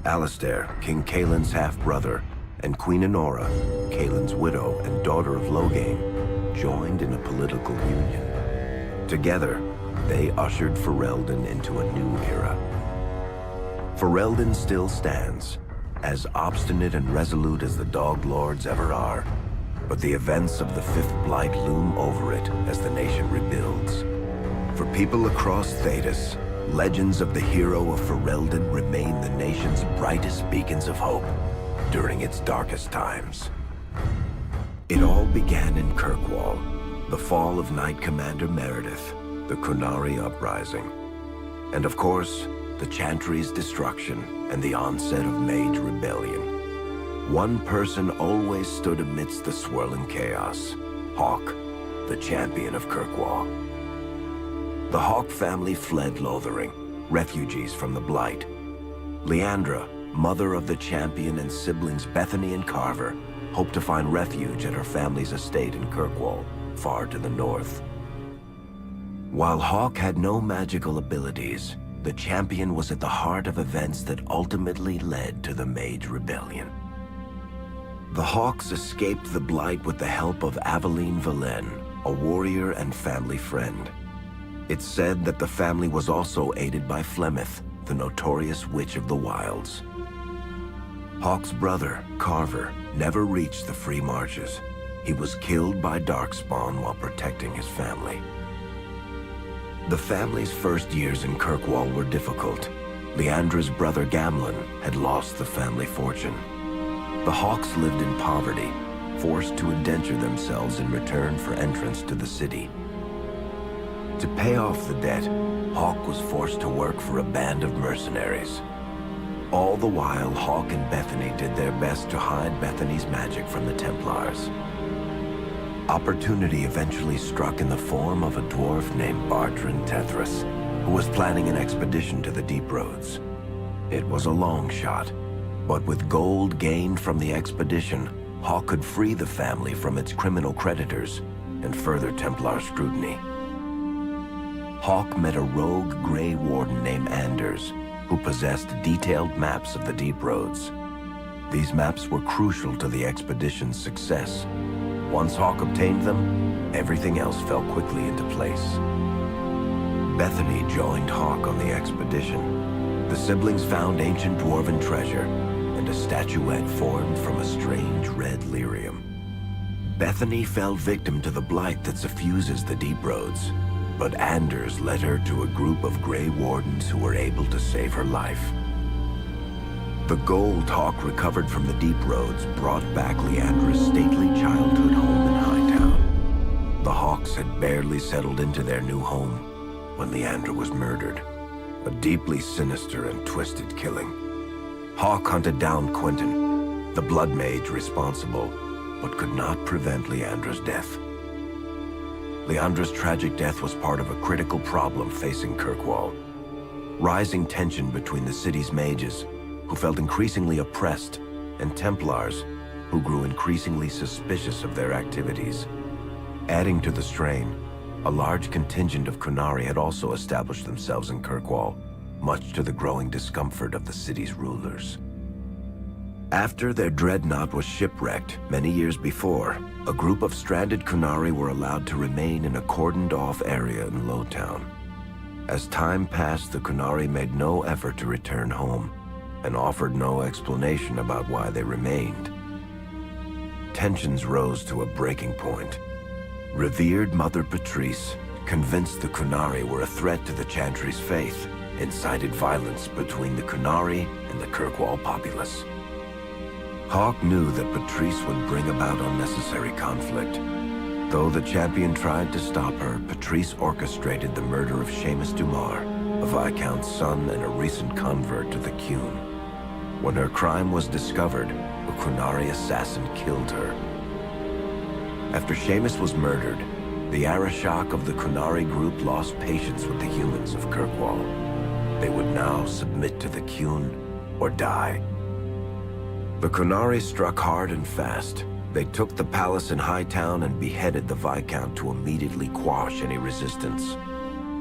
Alistair, King Caelan's half-brother, and Queen Enora, Caelan's widow and daughter of Loghain, joined in a political union. Together, they ushered Ferelden into a new era. Ferelden still stands, as obstinate and resolute as the Dog Lords ever are, but the events of the Fifth Blight loom over it as the nation rebuilds. For people across Thedas, legends of the hero of Ferelden remain the nation's brightest beacons of hope during its darkest times. It all began in Kirkwall, the fall of Knight Commander Meredith, the Kunari Uprising, and of course, the Chantry's destruction and the onset of Mage Rebellion. One person always stood amidst the swirling chaos: Hawke, the Champion of Kirkwall. The Hawke family fled Lothering, refugees from the Blight. Leandra, mother of the Champion, and siblings Bethany and Carver hoped to find refuge at her family's estate in Kirkwall, far to the north. While Hawke had no magical abilities, the Champion was at the heart of events that ultimately led to the Mage Rebellion. The Hawks escaped the Blight with the help of Aveline Valen, a warrior and family friend. It's said that the family was also aided by Flemeth, the notorious Witch of the Wilds. Hawke's brother, Carver, never reached the Free Marches. He was killed by Darkspawn while protecting his family. The family's first years in Kirkwall were difficult. Leandra's brother Gamlen had lost the family fortune. The Hawks lived in poverty, forced to indenture themselves in return for entrance to the city. To pay off the debt, Hawke was forced to work for a band of mercenaries. All the while, Hawke and Bethany did their best to hide Bethany's magic from the Templars. Opportunity eventually struck in the form of a dwarf named Bartran Tethras, who was planning an expedition to the Deep Roads. It was a long shot, but with gold gained from the expedition, Hawke could free the family from its criminal creditors and further Templar scrutiny. Hawke met a rogue Grey Warden named Anders, who possessed detailed maps of the Deep Roads. These maps were crucial to the expedition's success. Once Hawke obtained them, everything else fell quickly into place. Bethany joined Hawke on the expedition. The siblings found ancient dwarven treasure and a statuette formed from a strange red lyrium. Bethany fell victim to the blight that suffuses the Deep Roads, but Anders led her to a group of Grey Wardens who were able to save her life. The gold Hawke recovered from the Deep Roads brought back Leandra's stately childhood home in Hightown. The Hawks had barely settled into their new home when Leandra was murdered. A deeply sinister and twisted killing. Hawke hunted down Quentin, the Blood Mage responsible, but could not prevent Leandra's death. Leandra's tragic death was part of a critical problem facing Kirkwall. Rising tension between the city's mages, who felt increasingly oppressed, and Templars, who grew increasingly suspicious of their activities. Adding to the strain, a large contingent of Qunari had also established themselves in Kirkwall, much to the growing discomfort of the city's rulers. After their dreadnought was shipwrecked many years before, a group of stranded Qunari were allowed to remain in a cordoned-off area in Lowtown. As time passed, the Qunari made no effort to return home, and offered no explanation about why they remained. Tensions rose to a breaking point. Revered Mother Patrice, convinced the Qunari were a threat to the Chantry's faith, incited violence between the Qunari and the Kirkwall populace. Hawk knew that Patrice would bring about unnecessary conflict. Though the champion tried to stop her, Patrice orchestrated the murder of Seamus Dumar, a Viscount's son and a recent convert to the Qun. When her crime was discovered, a Qunari assassin killed her. After Seamus was murdered, the Arishok of the Qunari group lost patience with the humans of Kirkwall. They would now submit to the Qun or die. The Qunari struck hard and fast. They took the palace in Hightown and beheaded the Viscount to immediately quash any resistance.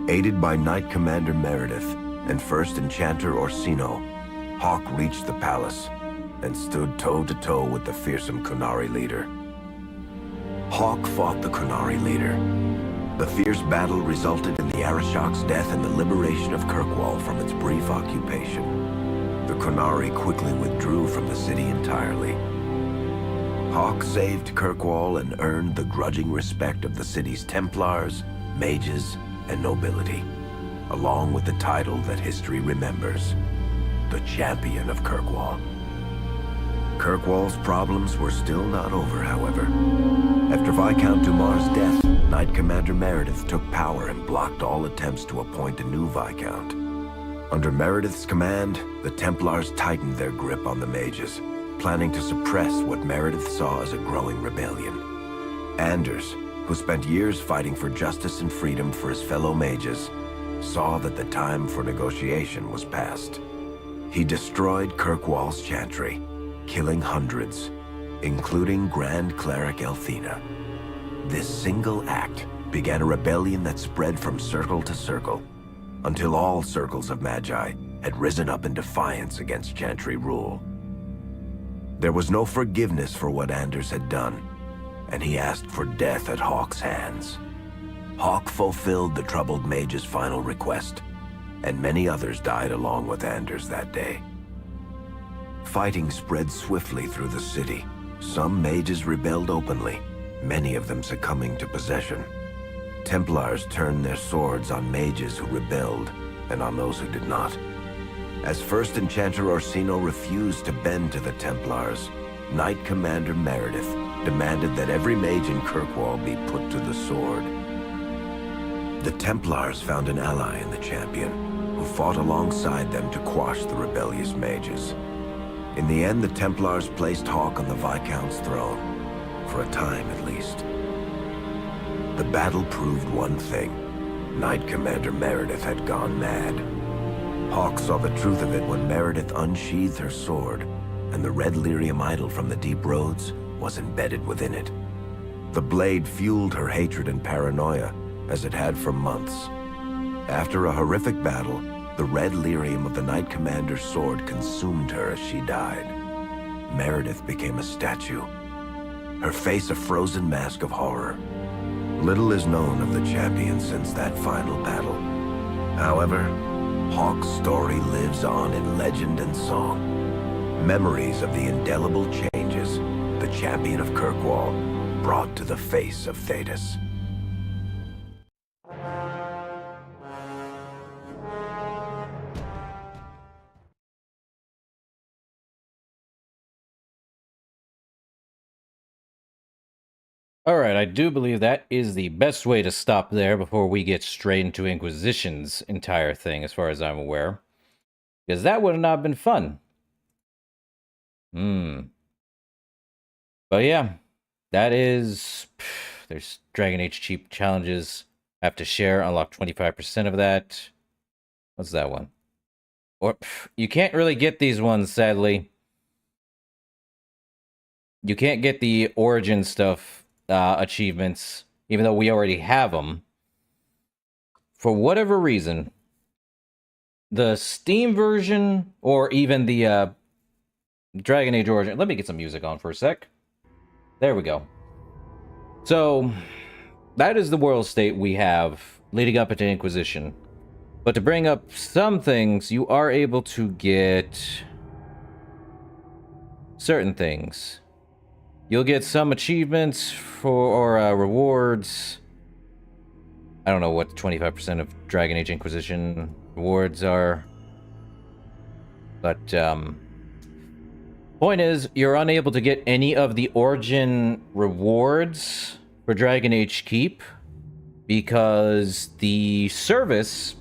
Aided by Knight Commander Meredith and First Enchanter Orsino, Hawk reached the palace and stood toe-to-toe with the fearsome Qunari leader. Hawk fought the Qunari leader. The fierce battle resulted in the Arishok's death and the liberation of Kirkwall from its brief occupation. The Qunari quickly withdrew from the city entirely. Hawk saved Kirkwall and earned the grudging respect of the city's templars, mages, and nobility, along with the title that history remembers, the Champion of Kirkwall. Kirkwall's problems were still not over, however. After Viscount Dumar's death, Knight Commander Meredith took power and blocked all attempts to appoint a new Viscount. Under Meredith's command, the Templars tightened their grip on the mages, planning to suppress what Meredith saw as a growing rebellion. Anders, who spent years fighting for justice and freedom for his fellow mages, saw that the time for negotiation was past. He destroyed Kirkwall's chantry, killing hundreds, including Grand Cleric Elthina. This single act began a rebellion that spread from circle to circle, until all circles of Magi had risen up in defiance against Chantry rule. There was no forgiveness for what Anders had done, and he asked for death at Hawk's hands. Hawk fulfilled the troubled mage's final request, and many others died along with Anders that day. Fighting spread swiftly through the city. Some mages rebelled openly, many of them succumbing to possession. Templars turned their swords on mages who rebelled, and on those who did not. As First Enchanter Orsino refused to bend to the Templars, Knight Commander Meredith demanded that every mage in Kirkwall be put to the sword. The Templars found an ally in the Champion, who fought alongside them to quash the rebellious mages. In the end, the Templars placed Hawk on the Viscount's throne, for a time at least. The battle proved one thing. Knight Commander Meredith had gone mad. Hawk saw the truth of it when Meredith unsheathed her sword, and the red lyrium idol from the deep roads was embedded within it. The blade fueled her hatred and paranoia, as it had for months. After a horrific battle, the red lyrium of the Knight Commander's sword consumed her as she died. Meredith became a statue, her face a frozen mask of horror. Little is known of the Champion since that final battle. However, Hawk's story lives on in legend and song. Memories of the indelible changes the Champion of Kirkwall brought to the face of Thedas. Alright, I do believe that is the best way to stop there before we get straight into Inquisition's entire thing, as far as I'm aware. Because that would have not been fun. But yeah, that is... There's Dragon Age cheap challenges. Have to share, unlock 25% of that. What's that one? Or you can't really get these ones, sadly. you can't get the origin stuff achievements, even though we already have them. For whatever reason, the Steam version, or even the Dragon Age Origin... Let me get some music on for a sec. There we go. So, that is the world state we have leading up into Inquisition. But to bring up some things, you are able to get certain things. You'll get some achievements or rewards. I don't know what 25% of Dragon Age Inquisition rewards are. But, point is, you're unable to get any of the Origin rewards for Dragon Age Keep because the service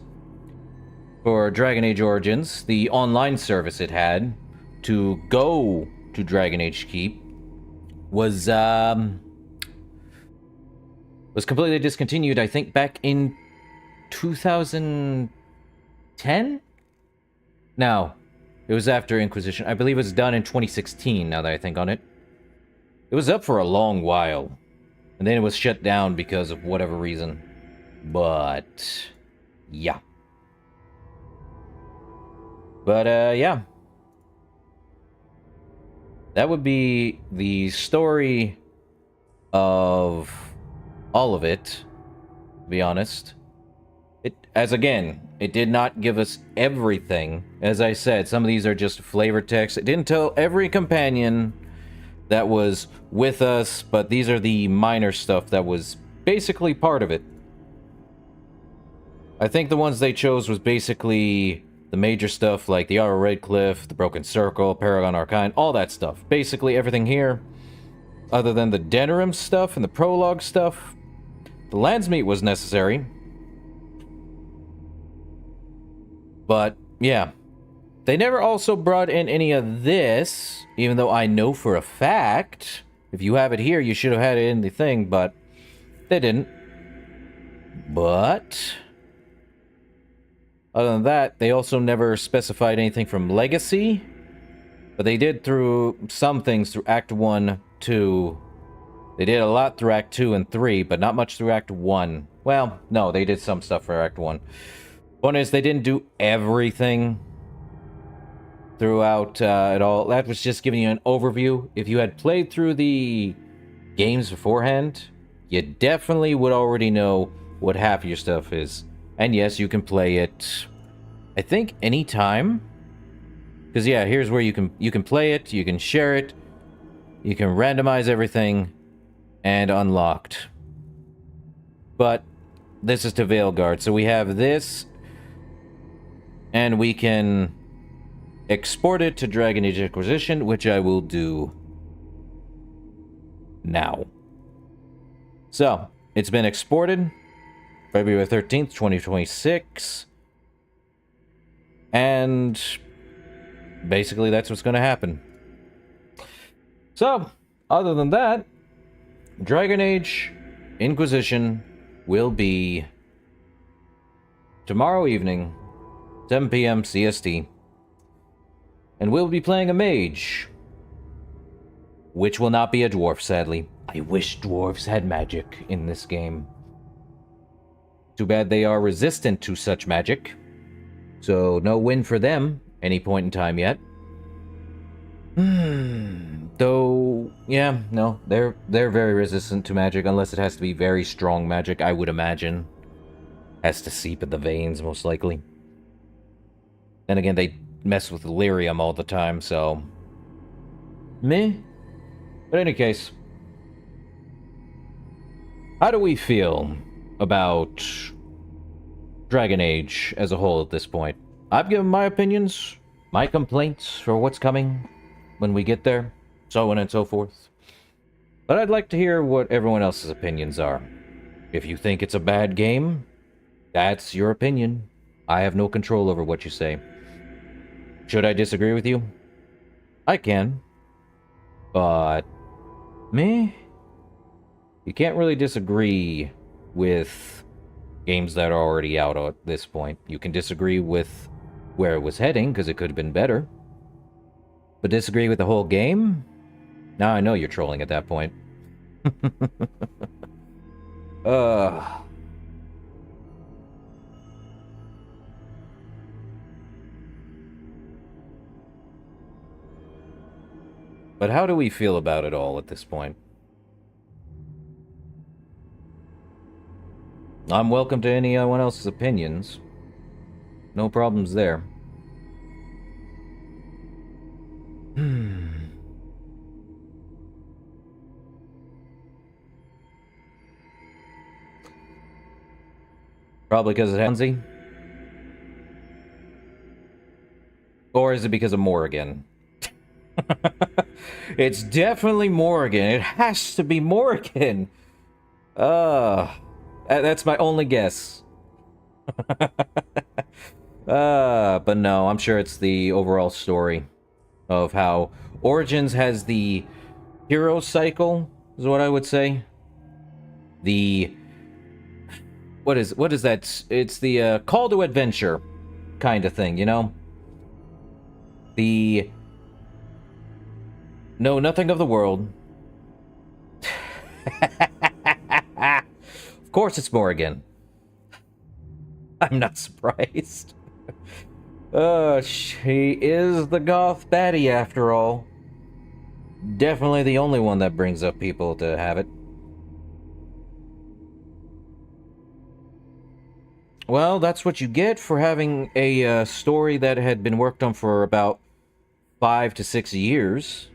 for Dragon Age Origins, the online service it had to go to Dragon Age Keep, was completely discontinued, I think, back in 2010? No, it was after Inquisition. I believe it was done in 2016, now that I think on it. It was up for a long while, and then it was shut down because of whatever reason. But, yeah. But, yeah. That would be the story of all of it, to be honest. It did not give us everything. As I said, some of these are just flavor text. It didn't tell every companion that was with us, but these are the minor stuff that was basically part of it. I think the ones they chose was basically the major stuff like the Aura Redcliffe, the Broken Circle, Paragon Arcane, all that stuff. Basically everything here, other than the Denerim stuff and the prologue stuff. The Landsmeet was necessary. But, yeah. They never also brought in any of this, even though I know for a fact, if you have it here, you should have had it in the thing, but they didn't. But other than that, they also never specified anything from Legacy, but they did through some things through Act 1, 2. They did a lot through Act 2 and 3, but not much through Act 1. Well, no, they did some stuff for Act 1. One is they didn't do everything throughout it all. That was just giving you an overview. If you had played through the games beforehand, you definitely would already know what half of your stuff is. And yes, you can play it, I think, anytime. Because yeah, here's where you can play it, you can share it, you can randomize everything, and unlocked. But this is to Veilguard, so we have this, and we can export it to Dragon Age Inquisition, which I will do now. So, it's been exported, February 13th, 2026, and basically that's what's going to happen. So, other than that, Dragon Age Inquisition will be tomorrow evening, 7 p.m. CST. And we'll be playing a mage, which will not be a dwarf, sadly. I wish dwarves had magic in this game. Too bad they are resistant to such magic. So, no win for them any point in time yet. Though, yeah, no, they're very resistant to magic, unless it has to be very strong magic, I would imagine. Has to seep in the veins, most likely. Then again, they mess with lyrium all the time, so meh. But in any case, how do we feel about Dragon Age as a whole at this point? I've given my opinions, my complaints for what's coming when we get there, so on and so forth. But I'd like to hear what everyone else's opinions are. If you think it's a bad game, that's your opinion. I have no control over what you say. Should I disagree with you? I can. But me? You can't really disagree with games that are already out at this point. You can disagree with where it was heading, because it could have been better. But disagree with the whole game? Now I know you're trolling at that point. uh... But how do we feel about it all at this point? I'm welcome to anyone else's opinions. No problems there. Probably because of Hansi? Or is it because of Morrigan? It's definitely Morrigan. It has to be Morrigan. That's my only guess. But no, I'm sure it's the overall story of how Origins has the hero cycle, is what I would say. The... What is that? It's the call to adventure kind of thing, you know? The... Know nothing of the world. Of course it's Morrigan. I'm not surprised. She is the goth baddie after all. Definitely the only one that brings up people to have it. Well, that's what you get for having a story that had been worked on for about 5 to 6 years.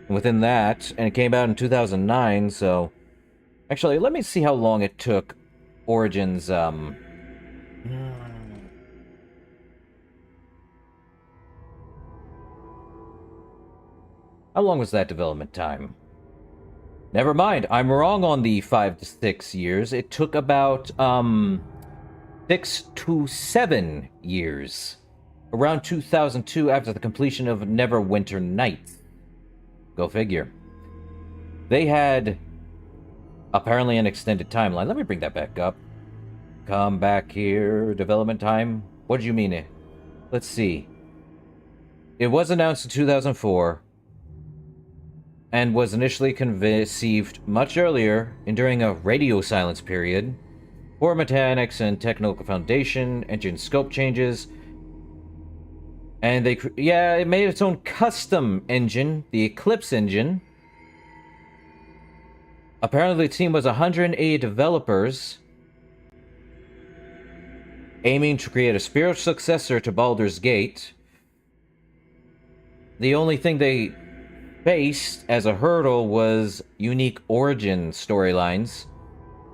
Within that, and it came out in 2009, so... Actually, let me see how long it took Origins, How long was that development time? Never mind, I'm wrong on the 5 to 6 years. It took about, 6 to 7 years. Around 2002, after the completion of Neverwinter Nights. Go figure. They had apparently an extended timeline. Let me bring that back up. Come back here. Development time. What did you mean? Let's see. It was announced in 2004 and was initially conceived much earlier and during a radio silence period. Poor mechanics and technical foundation, engine scope changes. And it made its own custom engine, the Eclipse engine. Apparently the team was 180 developers, aiming to create a spiritual successor to Baldur's Gate. The only thing they faced as a hurdle was unique origin storylines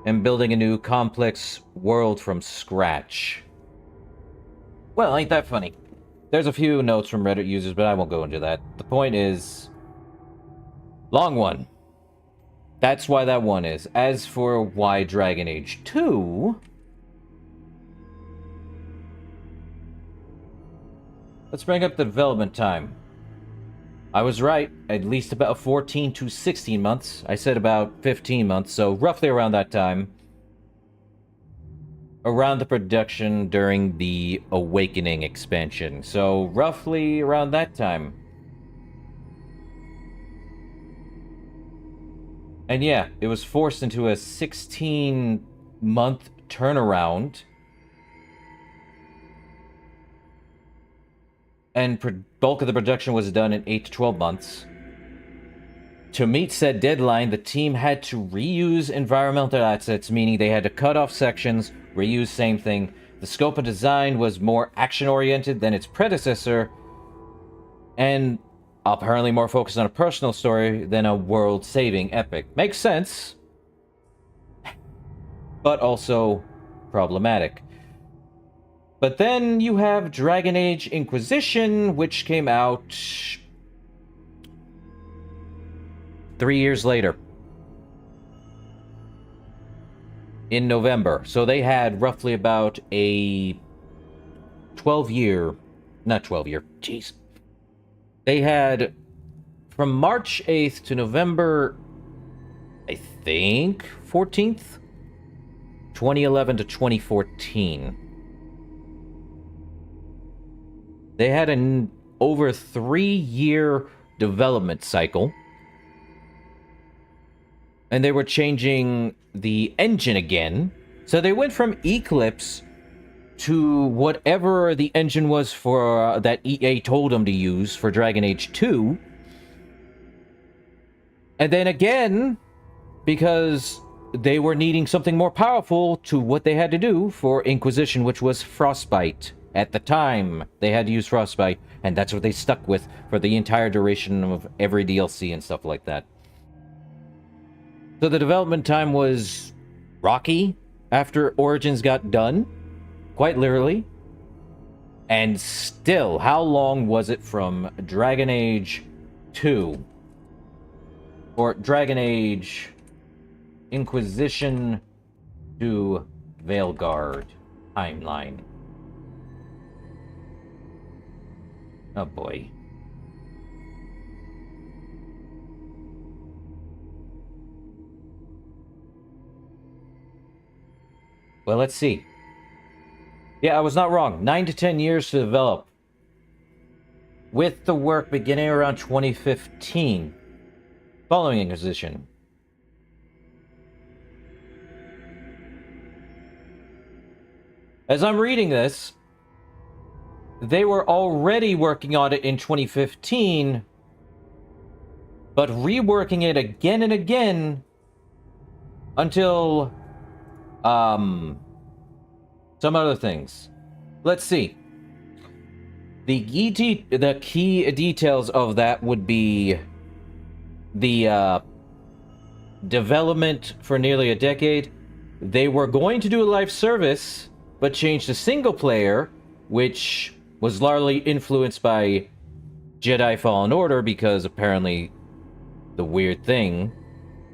and building a new complex world from scratch. Well, ain't that funny? There's a few notes from Reddit users, but I won't go into that. The point is... Long one. That's why that one is. As for why Dragon Age 2... Let's bring up the development time. I was right. At least about 14 to 16 months. I said about 15 months, so roughly around that time. Around the production during the Awakening expansion. So, roughly around that time. And yeah, it was forced into a 16-month turnaround. And bulk of the production was done in 8 to 12 months. To meet said deadline, the team had to reuse environmental assets, meaning they had to cut off sections, reuse same thing. The scope and design was more action-oriented than its predecessor, and apparently more focused on a personal story than a world-saving epic. Makes sense, but also problematic. But then you have Dragon Age Inquisition, which came out 3 years later. In November. So they had roughly about a 12-year... Not 12-year, jeez. They had from March 8th to November, I think, 14th? 2011 to 2014. They had an over 3-year development cycle. And they were changing the engine again. So they went from Eclipse to whatever the engine was for that EA told them to use for Dragon Age 2. And then again, because they were needing something more powerful to what they had to do for Inquisition, which was Frostbite. At the time, they had to use Frostbite, and that's what they stuck with for the entire duration of every DLC and stuff like that. So the development time was rocky after Origins got done, quite literally. And still, how long was it from Dragon Age 2 or Dragon Age Inquisition to Veilguard timeline? Oh boy. Well, let's see. Yeah, I was not wrong. 9 to 10 years to develop. With the work beginning around 2015, following Inquisition. As I'm reading this, they were already working on it in 2015, but reworking it again and again until some other things. Let's see. The key details of that would be the development for nearly a decade. They were going to do a live service, but changed to single player, which was largely influenced by Jedi Fallen Order, because apparently the weird thing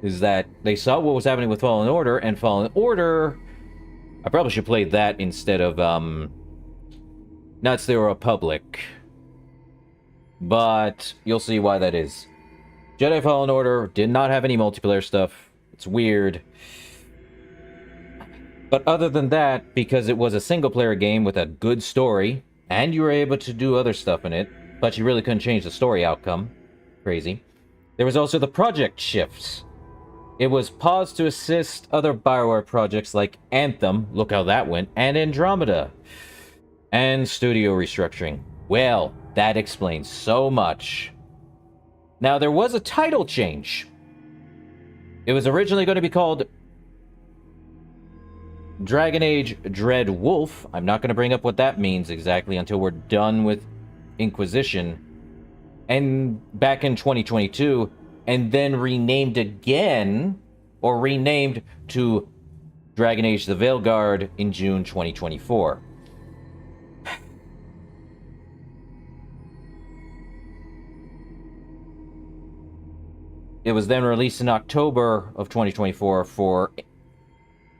is that they saw what was happening with Fallen Order, and Fallen Order... I probably should play that instead of, Knights of the Republic. But you'll see why that is. Jedi Fallen Order did not have any multiplayer stuff. It's weird. But other than that, because it was a single-player game with a good story, and you were able to do other stuff in it, but you really couldn't change the story outcome. Crazy. There was also the project shifts. It was paused to assist other BioWare projects like Anthem, look how that went, and Andromeda. And studio restructuring. Well, that explains so much. Now, there was a title change. It was originally going to be called Dragon Age Dread Wolf. I'm not going to bring up what that means exactly until we're done with Inquisition. And back in 2022, and then renamed again, or renamed to Dragon Age the Veilguard in June 2024. It was then released in October of 2024 for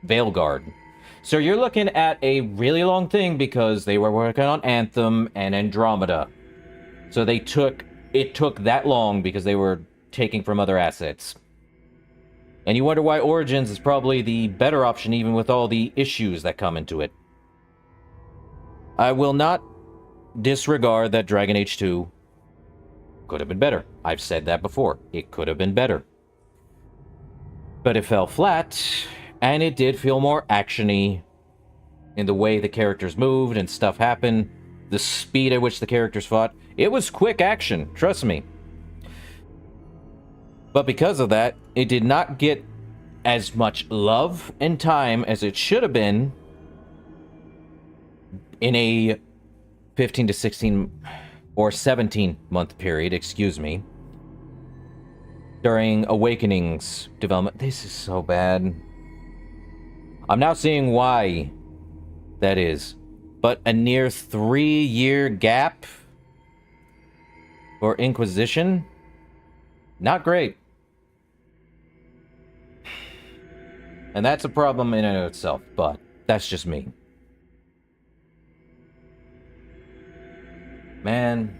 Veilguard. So you're looking at a really long thing because they were working on Anthem and Andromeda. So it took that long because they were taking from other assets. And you wonder why Origins is probably the better option even with all the issues that come into it. I will not disregard that Dragon Age 2 could have been better. I've said that before. It could have been better. But it fell flat, and it did feel more action-y in the way the characters moved and stuff happened, the speed at which the characters fought. It was quick action, trust me. But because of that, it did not get as much love and time as it should have been in a 15 to 16 or 17 month period, excuse me, during Awakening's development. This is so bad. I'm now seeing why that is. But a near 3-year gap for Inquisition? Not great. And that's a problem in and of itself, but that's just me. Man.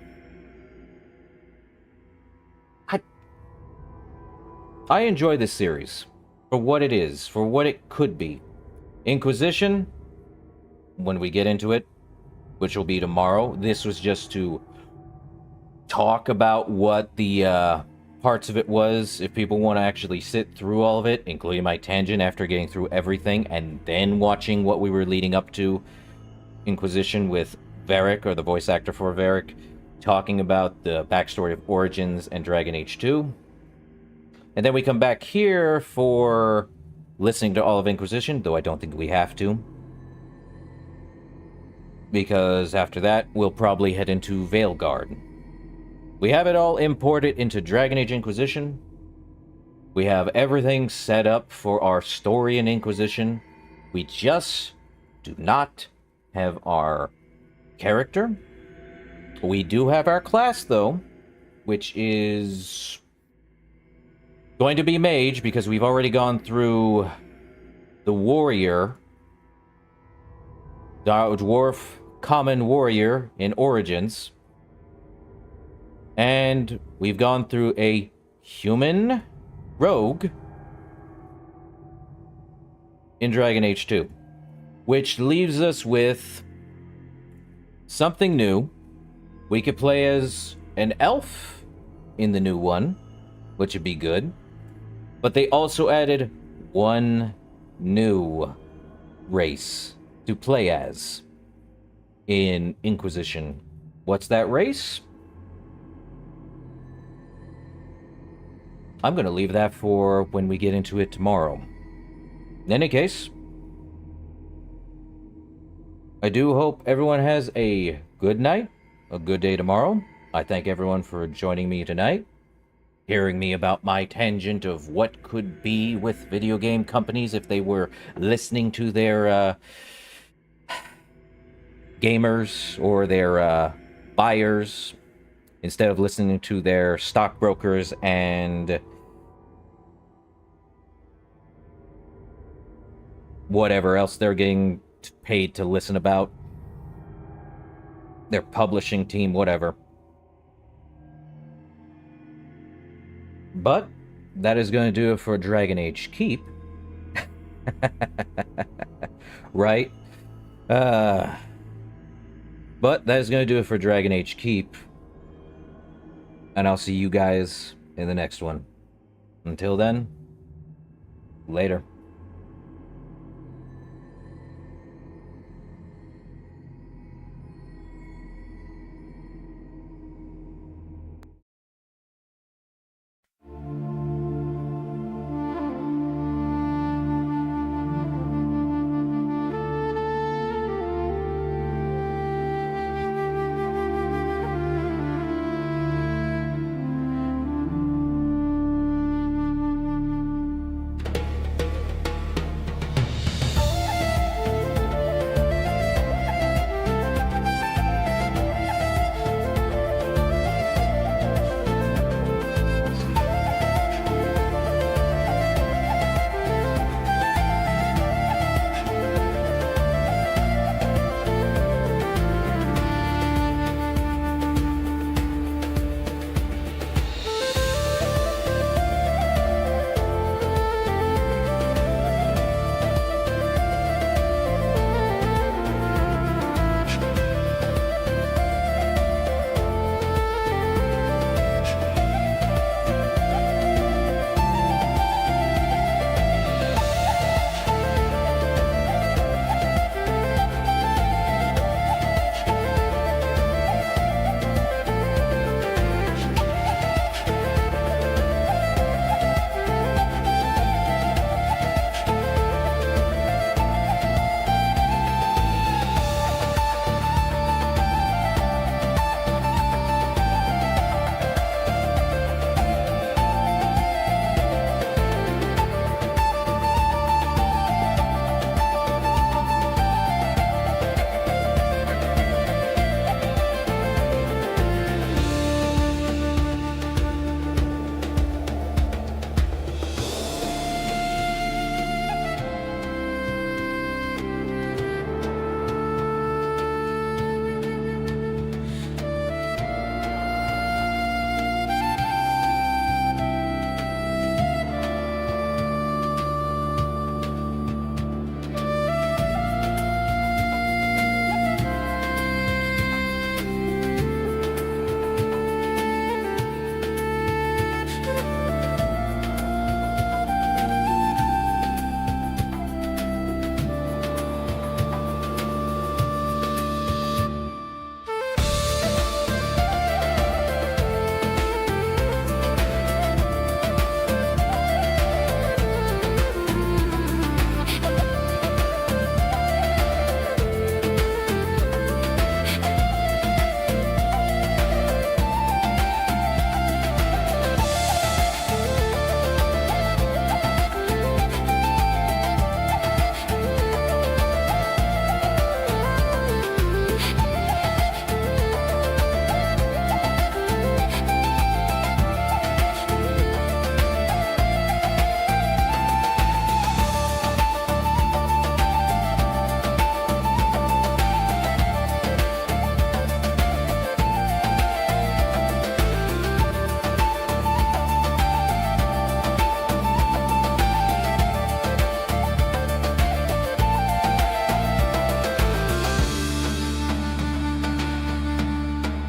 I enjoy this series for what it is, for what it could be. Inquisition, when we get into it, which will be tomorrow, this was just to talk about what the parts of it was, if people want to actually sit through all of it, including my tangent after getting through everything, and then watching what we were leading up to Inquisition with Varric, or the voice actor for Varric, talking about the backstory of Origins and Dragon Age 2. And then we come back here for listening to all of Inquisition, though I don't think we have to. Because after that, we'll probably head into Veilguard. We have it all imported into Dragon Age Inquisition. We have everything set up for our story in Inquisition. We just do not have our character. We do have our class, though, which is going to be Mage, because we've already gone through the Warrior, Dwarf Common Warrior in Origins. And we've gone through a Human Rogue in Dragon Age 2. Which leaves us with something new. We could play as an elf in the new one, which would be good. But they also added one new race to play as in Inquisition. What's that race? I'm going to leave that for when we get into it tomorrow. In any case, I do hope everyone has a good night, a good day tomorrow. I thank everyone for joining me tonight, hearing me about my tangent of what could be with video game companies if they were listening to their gamers or their buyers instead of listening to their stockbrokers and whatever else they're getting paid to listen about. Their publishing team, whatever. But that is going to do it for Dragon Age Keep. Right? But that is going to do it for Dragon Age Keep. And I'll see you guys in the next one. Until then, later.